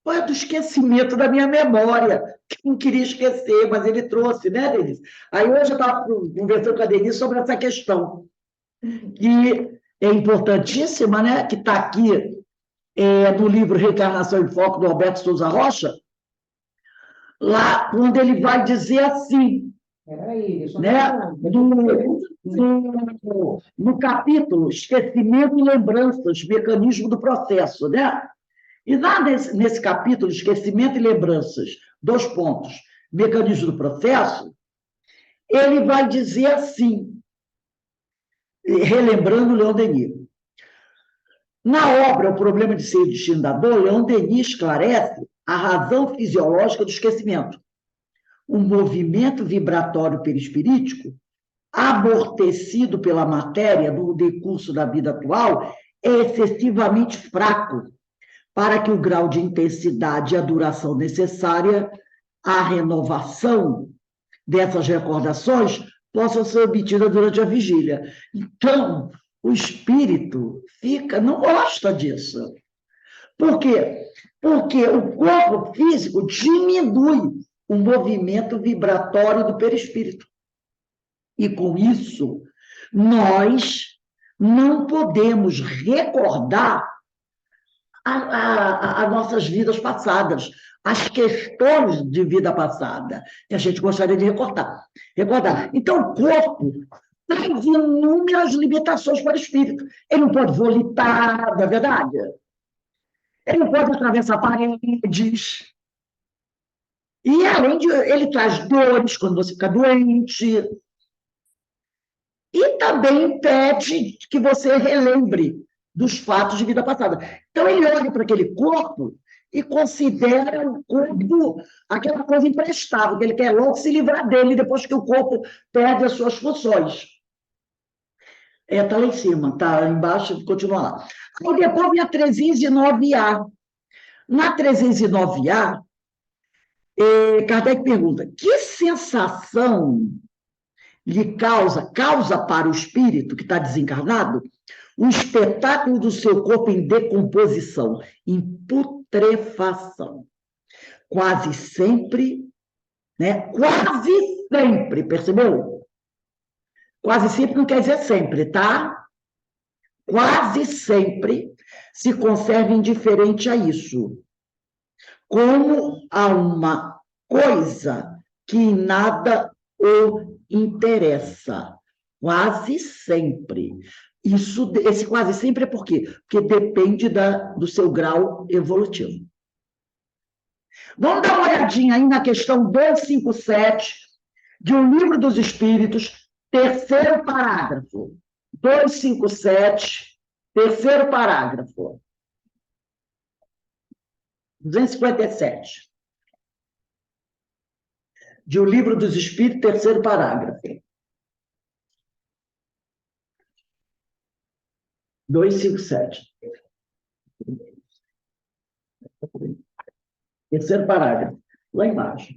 Speaker 1: foi a do esquecimento da minha memória, que eu não queria esquecer, mas ele trouxe, né, Denise? Aí hoje eu estava conversando com a Denise sobre essa questão, que é importantíssima, né, que está aqui no livro Reencarnação em Foco, do Alberto Souza Rocha, lá onde ele vai dizer assim, né, no capítulo Esquecimento e Lembranças, Mecanismo do Processo, né? E lá nesse capítulo, Esquecimento e Lembranças, 2 pontos, Mecanismo do Processo, ele vai dizer assim, relembrando Leon Denis. Na obra O Problema de Ser e o Destino da Dor, Leon Denis esclarece a razão fisiológica do esquecimento. O movimento vibratório perispirítico, amortecido pela matéria no decurso da vida atual, é excessivamente fraco para que o grau de intensidade e a duração necessária à renovação dessas recordações possam ser obtidas durante a vigília. Então, o espírito não gosta disso. Por quê? Porque o corpo físico diminui o movimento vibratório do perispírito. E, com isso, nós não podemos recordar as nossas vidas passadas, as questões de vida passada, que a gente gostaria de recordar. Então, o corpo traz inúmeras limitações para o espírito. Ele não pode volitar, não é verdade? Ele não pode atravessar paredes. E, além de... ele traz dores quando você fica doente. E também impede que você relembre dos fatos de vida passada. Então, ele olha para aquele corpo e considera o corpo aquela coisa imprestável, que ele quer logo se livrar dele depois que o corpo perde as suas funções. Está lá em cima, está embaixo, continua lá. Aí depois vem a 309A. Na 309A, Kardec pergunta, que sensação lhe causa para o espírito que está desencarnado o espetáculo do seu corpo em decomposição, em putrefação? Quase sempre, né? Quase sempre, percebeu? Quase sempre não quer dizer sempre, tá? Quase sempre se conserva indiferente a isso, como a uma coisa que em nada o interessa. Quase sempre. Esse quase sempre é por quê? Porque depende do seu grau evolutivo. Vamos dar uma olhadinha aí na questão 257 de O Livro dos Espíritos, Terceiro parágrafo. 257, terceiro parágrafo. 257. De O Livro dos Espíritos, terceiro parágrafo. 257. Terceiro parágrafo, lá embaixo.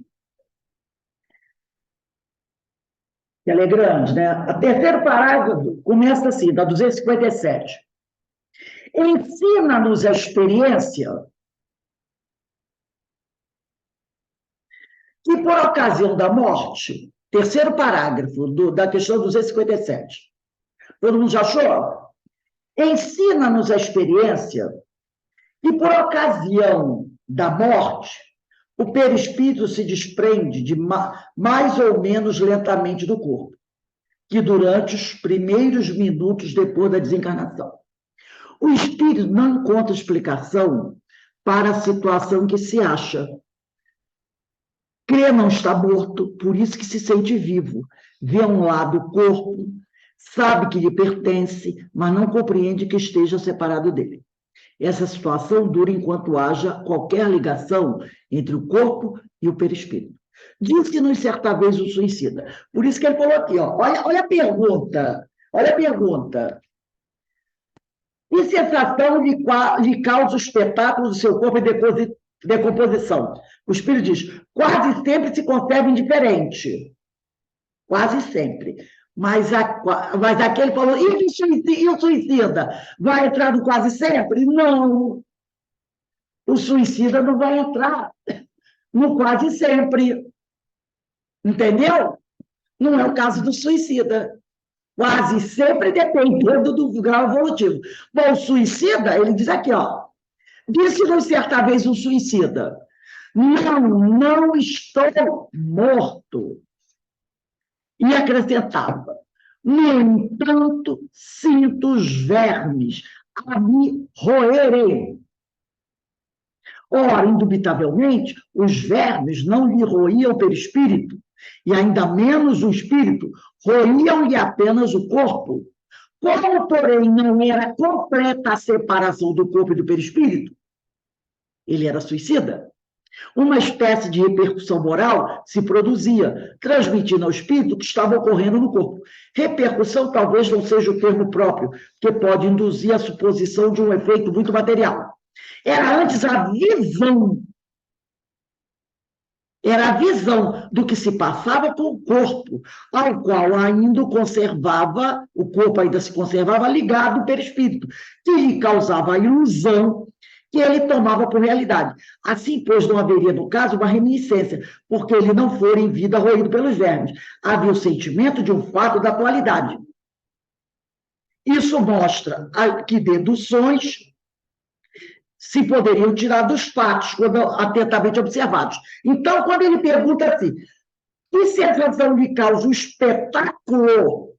Speaker 1: Ela é grande, né? O terceiro parágrafo começa assim, da 257. Ensina-nos a experiência que, por ocasião da morte, terceiro parágrafo da questão 257. Todo mundo já achou? Ensina-nos a experiência que, por ocasião da morte, o perispírito se desprende de mais ou menos lentamente do corpo, que durante os primeiros minutos depois da desencarnação. O espírito não encontra explicação para a situação em que se acha. Crê não estar morto, por isso que se sente vivo. Vê a um lado o corpo, sabe que lhe pertence, mas não compreende que esteja separado dele. Essa situação dura enquanto haja qualquer ligação entre o corpo e o perispírito. Disse-nos certa vez o suicida. Por isso que ele falou aqui, ó, olha a pergunta. Olha a pergunta. Que sensação lhe causa o espetáculo do seu corpo em decomposição? O espírito diz, quase sempre se conserva indiferente. Quase sempre. Mas aquele falou, e o suicida? Vai entrar no quase sempre? Não. O suicida não vai entrar no quase sempre. Entendeu? Não é o caso do suicida. Quase sempre dependendo do grau evolutivo. Bom, o suicida, ele diz aqui, ó, disse-nos certa vez um suicida, não estou morto. E acrescentava, no entanto, sinto os vermes a me roerem. Ora, indubitavelmente, os vermes não lhe roíam o perispírito, e ainda menos o espírito, roíam-lhe apenas o corpo. Como, porém, não era completa a separação do corpo e do perispírito, ele era suicida. Uma espécie de repercussão moral se produzia, transmitindo ao espírito o que estava ocorrendo no corpo. Repercussão talvez não seja o termo próprio, que pode induzir a suposição de um efeito muito material. Era antes a visão. Era a visão do que se passava com o corpo, ao qual ainda o corpo ainda se conservava ligado ao perispírito, que lhe causava a ilusão que ele tomava por realidade. Assim, pois, não haveria, no caso, uma reminiscência, porque ele não fora em vida roído pelos vermes. Havia o sentimento de um fato da atualidade. Isso mostra que deduções se poderiam tirar dos fatos, quando atentamente observados. Então, quando ele pergunta assim, que sensação lhe causa o espetáculo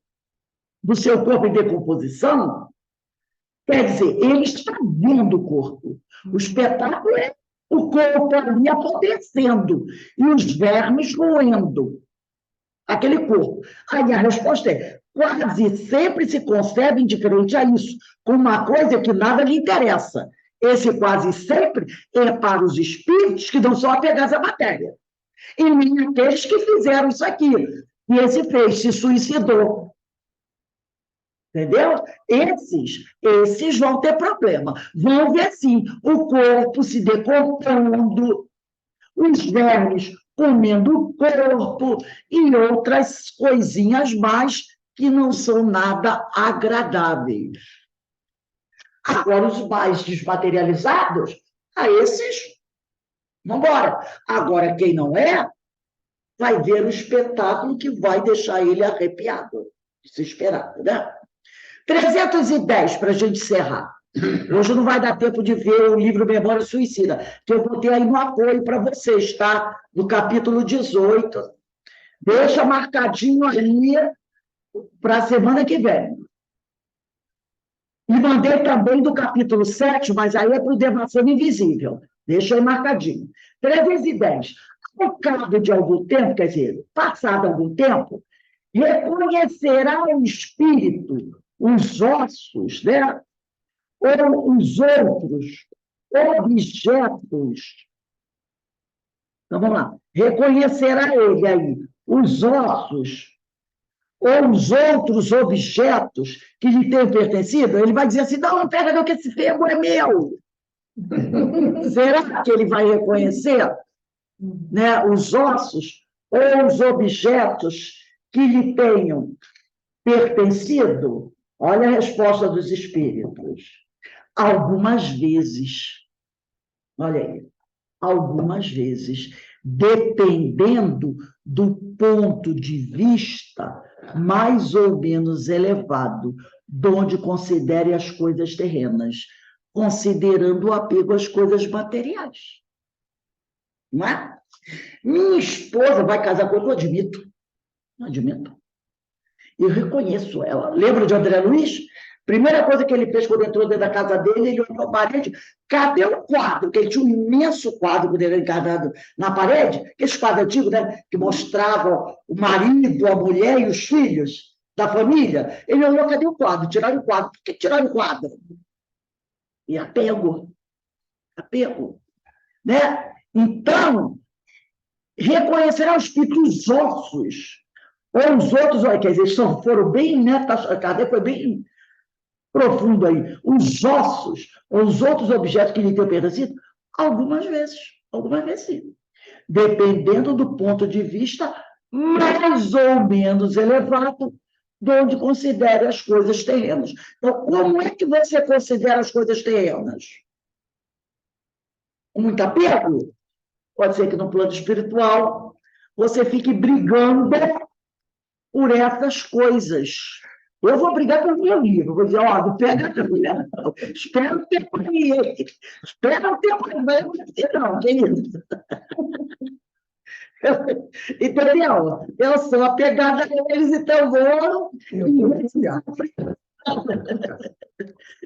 Speaker 1: do seu corpo em decomposição, quer dizer, ele está vendo o corpo. O espetáculo é o corpo ali apodrecendo e os vermes roendo aquele corpo. Aí a resposta é, quase sempre se conserva indiferente a isso, com uma coisa que nada lhe interessa. Esse quase sempre é para os espíritos que não são apegados à matéria. E nem aqueles que fizeram isso aqui. E esse fez, se suicidou. Entendeu? Esses vão ter problema. Vão ver, sim, o corpo se decompondo, os vermes comendo o corpo e outras coisinhas mais que não são nada agradáveis. Agora, os mais desmaterializados, a esses, vamos embora. Agora, quem não é, vai ver o espetáculo que vai deixar ele arrepiado, desesperado, né? 310, para a gente encerrar. Hoje não vai dar tempo de ver o livro Memória Suicida, que eu botei aí no apoio para vocês, tá? No capítulo 18. Deixa marcadinho ali para a semana que vem. E mandei também do capítulo 7, mas aí é para o Devassando Invisível. Deixa aí marcadinho. 310. Ao cabo de algum tempo, quer dizer, passado algum tempo, reconhecerá o espírito, os ossos, né? Ou os outros objetos. Então, vamos lá. Reconhecerá ele aí os ossos ou os outros objetos que lhe têm pertencido. Ele vai dizer assim, não pega não, que esse termo é meu. Será que ele vai reconhecer, né, os ossos ou os objetos que lhe tenham pertencido? Olha a resposta dos espíritos. Algumas vezes, olha aí, algumas vezes, dependendo do ponto de vista mais ou menos elevado, de onde considere as coisas terrenas, considerando o apego às coisas materiais. Não é? Minha esposa vai casar comigo, eu admito. Não admito. Eu reconheço ela. Lembra de André Luiz? Primeira coisa que ele fez quando entrou dentro da casa dele, ele olhou para a parede, cadê o quadro? Porque ele tinha um imenso quadro quando ele era encarnado na parede, aqueles quadros antigos, né, que mostravam o marido, a mulher e os filhos da família. Ele olhou, cadê o quadro? Tiraram o quadro. Por que tiraram o quadro? E apego. Apego. Né? Então, reconhecerá os espíritos, os ossos, ou os outros, olha, quer dizer, foram bem, né? Kardec foi bem profundo aí, os ossos, ou os outros objetos que lhe têm pertencido, algumas vezes sim, dependendo do ponto de vista mais ou menos elevado, de onde considere as coisas terrenas. Então, como é que você considera as coisas terrenas? Com muito apego? Pode ser que no plano espiritual você fique brigando por essas coisas. Eu vou brigar pelo meu livro, vou dizer, ó, não pega não, espera o tempo aí, espera o tempo aí, não, querido. Entendeu? Eu sou apegada a eles, então vou...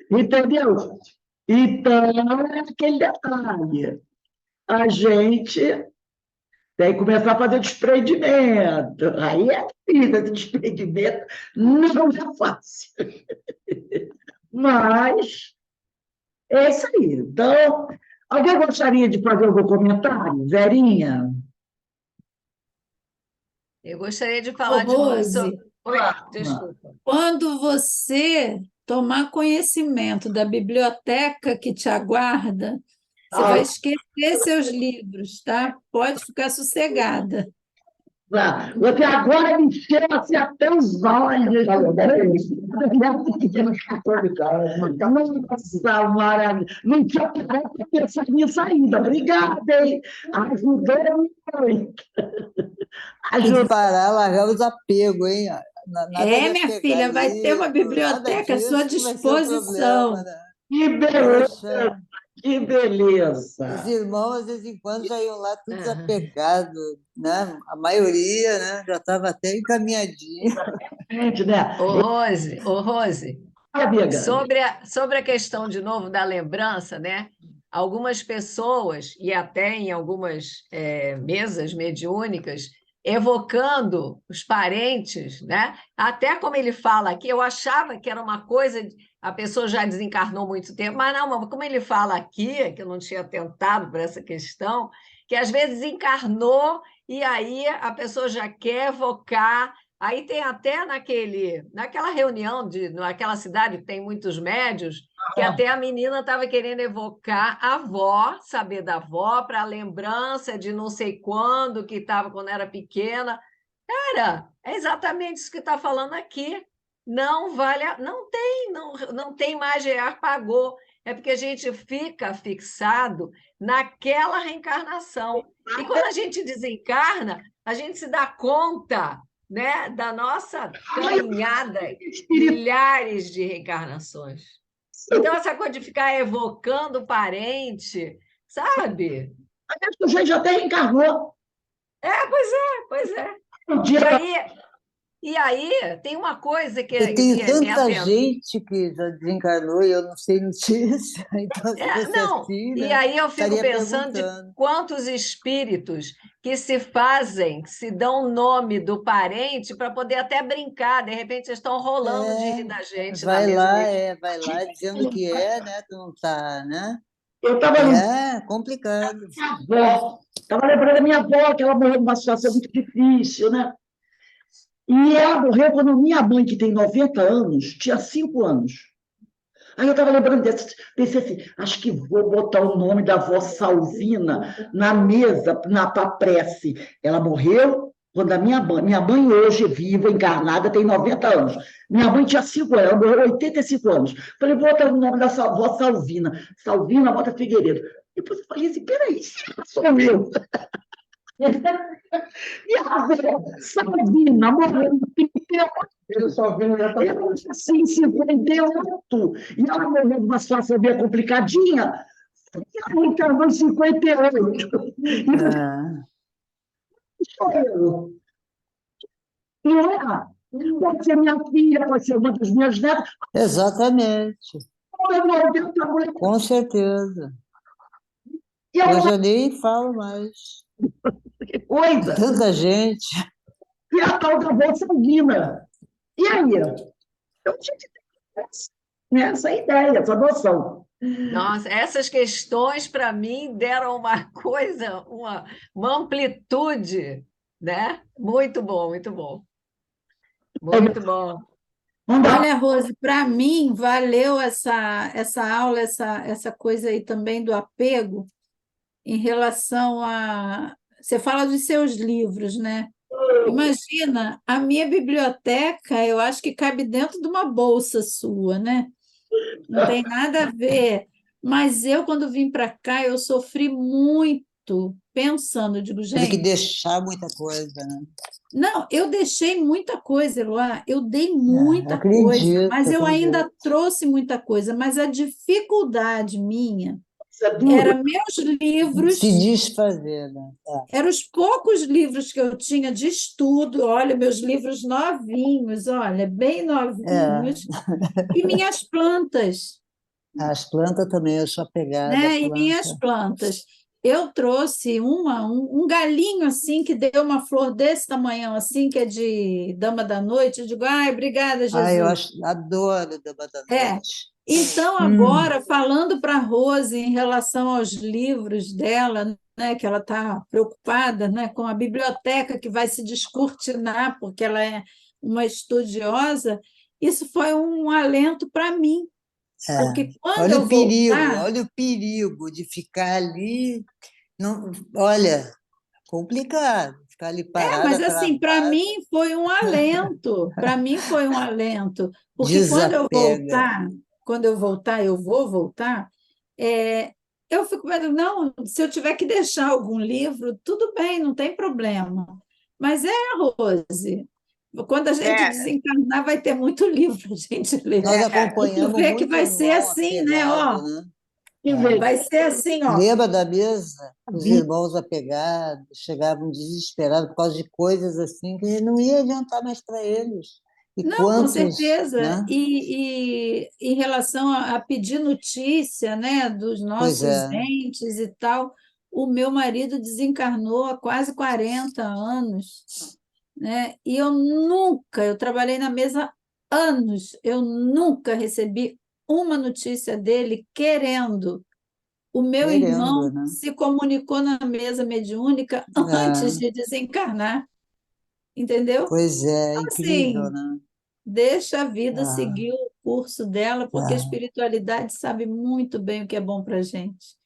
Speaker 1: Entendeu? Então, é aquele detalhe. A gente tem que começar a fazer desprendimento. Aí é vida de desprendimento, não é fácil. Mas é isso aí. Então, alguém gostaria de fazer algum comentário? Verinha?
Speaker 8: Eu gostaria de
Speaker 3: Ô,
Speaker 8: falar de uma...
Speaker 3: Rose,
Speaker 8: Oi, desculpa.
Speaker 3: quando você tomar conhecimento da biblioteca que te aguarda, você vai esquecer seus livros, tá? Pode ficar sossegada.
Speaker 1: Você agora me encheu assim até os olhos. Nossa, maravilha. Não tinha que pensar nisso ainda. Obrigada, hein? Ajudou muito.
Speaker 4: Tem que parar, largar os apegos, hein? Nada de
Speaker 3: Minha
Speaker 4: apegar
Speaker 3: filha, vai ter uma
Speaker 4: livro, nada
Speaker 3: biblioteca à
Speaker 4: disso
Speaker 3: sua
Speaker 4: que vai ser o
Speaker 3: disposição.
Speaker 4: problema, né?
Speaker 1: Que beleza,
Speaker 4: Poxa,
Speaker 1: que
Speaker 4: os
Speaker 1: beleza.
Speaker 4: irmãos, de vez em quando, já iam lá tudo desapegados, né? A maioria, né? Já estava até encaminhadinho.
Speaker 1: Gente, né?
Speaker 8: Ô, Rose,
Speaker 1: Amiga.
Speaker 8: sobre a questão, de novo, da lembrança, né? Algumas pessoas, e até em algumas mesas mediúnicas, evocando os parentes, né? Até como ele fala aqui, eu achava que era uma coisa, a pessoa já desencarnou muito tempo, mas não, mas como ele fala aqui, que eu não tinha atentado para essa questão, que às vezes encarnou e aí a pessoa já quer evocar. Aí tem até naquela reunião, naquela cidade que tem muitos médios, que até a menina estava querendo evocar a avó, saber da avó, para a lembrança de não sei quando, que estava quando era pequena. Cara, é exatamente isso que está falando aqui. Não vale, não tem mais GEAR, pagou. É porque a gente fica fixado naquela reencarnação. E quando a gente desencarna, a gente se dá conta, né, da nossa caminhada, milhares de reencarnações. Então, essa coisa de ficar evocando o parente, sabe?
Speaker 1: A gente já até reencarnou.
Speaker 8: Pois é.
Speaker 1: Um dia
Speaker 8: E aí, tem uma coisa que
Speaker 4: Eu tenho
Speaker 8: me
Speaker 4: tanta
Speaker 8: atende.
Speaker 4: gente que já desencarnou e eu não sei notícia. Então, se fosse
Speaker 8: Não,
Speaker 4: assim,
Speaker 8: e
Speaker 4: né,
Speaker 8: aí eu fico
Speaker 4: estaria
Speaker 8: pensando de
Speaker 4: perguntando.
Speaker 8: quantos espíritos que se fazem, que se dão o nome do parente para poder até brincar. De repente, eles estão rolando de rir da gente na mesa.
Speaker 4: Vai lá dizendo que é, né? Tu não tá, né?
Speaker 1: Eu estava lembrando
Speaker 4: É complicado.
Speaker 1: da minha avó, estava lembrando da minha avó, que ela morreu numa situação muito difícil, né? E ela morreu quando minha mãe, que tem 90 anos, tinha 5 anos. Aí eu estava lembrando desse, pensei assim, acho que vou botar o nome da avó Salvina na mesa, para prece. Ela morreu quando minha mãe hoje é viva, encarnada, tem 90 anos. Minha mãe tinha 5 anos, ela morreu 85 anos. Falei, vou botar o nome da avó Salvina. Salvina Mota Figueiredo. Depois eu falei assim, peraí, sou eu. E a avó Salvina morreu
Speaker 6: Ele só vendo já está.
Speaker 1: eu tinha assim, 58, e ela morreu numa situação bem complicadinha, e ela encarnou em 58. E
Speaker 4: É,
Speaker 1: sou eu. Não é? Pode ser minha filha, pode ser uma das minhas netas,
Speaker 4: exatamente,
Speaker 1: eu não tenho outra mulher.
Speaker 4: com certeza.
Speaker 1: E eu
Speaker 4: Eu
Speaker 1: não
Speaker 4: já nem falo mais.
Speaker 1: que coisa.
Speaker 4: Tanta gente.
Speaker 1: E a tal da avó Sanguina. E aí? Eu tinha que ter essa ideia, essa noção.
Speaker 8: Nossa, essas questões para mim deram uma coisa, uma amplitude, né? Muito bom, muito bom. Muito bom.
Speaker 1: Vamos dar
Speaker 3: Olha, Rose, para mim valeu essa aula, essa coisa aí também do apego em relação a. Você fala dos seus livros, né? Imagina, a minha biblioteca, eu acho que cabe dentro de uma bolsa sua, né? Não tem nada a ver. Mas eu, quando vim para cá, eu sofri muito pensando, eu digo,
Speaker 4: Teve que
Speaker 3: gente,
Speaker 4: deixar muita coisa, né?
Speaker 3: não, eu deixei muita coisa, Eloá, eu dei muita coisa,
Speaker 4: Acredito,
Speaker 3: mas eu
Speaker 4: acredito.
Speaker 3: ainda trouxe muita coisa, mas a dificuldade minha
Speaker 1: essa dura.
Speaker 3: era meus livros,
Speaker 4: Se desfazer, né?
Speaker 3: eram os poucos livros que eu tinha de estudo, olha, meus livros novinhos, olha, bem
Speaker 4: É,
Speaker 3: novinhos, e minhas plantas.
Speaker 4: as plantas também, eu sou apegada à
Speaker 3: Né? E minhas
Speaker 4: planta.
Speaker 3: plantas. Eu trouxe um galinho assim que deu uma flor desse tamanhão assim, que é de dama da noite. Eu digo, ai, obrigada,
Speaker 4: Ah, eu
Speaker 3: Jesus.
Speaker 4: adoro Dama da
Speaker 3: É.
Speaker 4: Noite.
Speaker 3: Então, agora, falando para a Rose em relação aos livros dela, né, que ela está preocupada, né, com a biblioteca que vai se descortinar, porque ela é uma estudiosa, isso foi um alento para mim,
Speaker 4: É.
Speaker 3: porque quando eu voltar.
Speaker 4: Olha o perigo de ficar ali. Não, olha, complicado, ficar ali
Speaker 3: Mas
Speaker 4: parada,
Speaker 3: assim, para
Speaker 4: travada,
Speaker 3: mim foi um alento. Para mim foi um alento, porque
Speaker 4: desapega.
Speaker 3: quando eu voltar, eu vou voltar, é, eu fico pensando, não, se eu tiver que deixar algum livro, tudo bem, não tem problema. Mas Rose, quando a gente
Speaker 8: É,
Speaker 3: desencarnar, vai ter muito livro para a gente ler.
Speaker 4: Nós
Speaker 3: E tu
Speaker 4: acompanhamos
Speaker 3: vê que
Speaker 4: muito
Speaker 3: vai ser
Speaker 4: irmão
Speaker 3: assim, né?
Speaker 4: apegado,
Speaker 3: Ó,
Speaker 4: né?
Speaker 1: Que vez,
Speaker 3: vai ser assim, ó.
Speaker 4: Lembra da mesa? Os
Speaker 1: vi,
Speaker 4: irmãos apegados chegavam desesperados por causa de coisas assim que não ia adiantar mais para eles. E
Speaker 3: Não, com
Speaker 4: quantos,
Speaker 3: certeza.
Speaker 4: né?
Speaker 3: E em relação a pedir notícia, né, dos
Speaker 4: Pois
Speaker 3: nossos
Speaker 4: é,
Speaker 3: entes e tal, o meu marido desencarnou há quase 40 anos, né? E eu trabalhei na mesa anos, eu nunca recebi uma notícia dele querendo. O meu
Speaker 4: querendo,
Speaker 3: irmão
Speaker 4: né?
Speaker 3: se comunicou na mesa mediúnica antes
Speaker 4: É,
Speaker 3: de desencarnar, entendeu?
Speaker 4: pois é, incrível,
Speaker 3: Assim,
Speaker 4: né?
Speaker 3: deixa a vida
Speaker 4: Ah,
Speaker 3: seguir o curso dela, porque a
Speaker 4: ah.
Speaker 3: espiritualidade sabe muito bem o que é bom para a gente.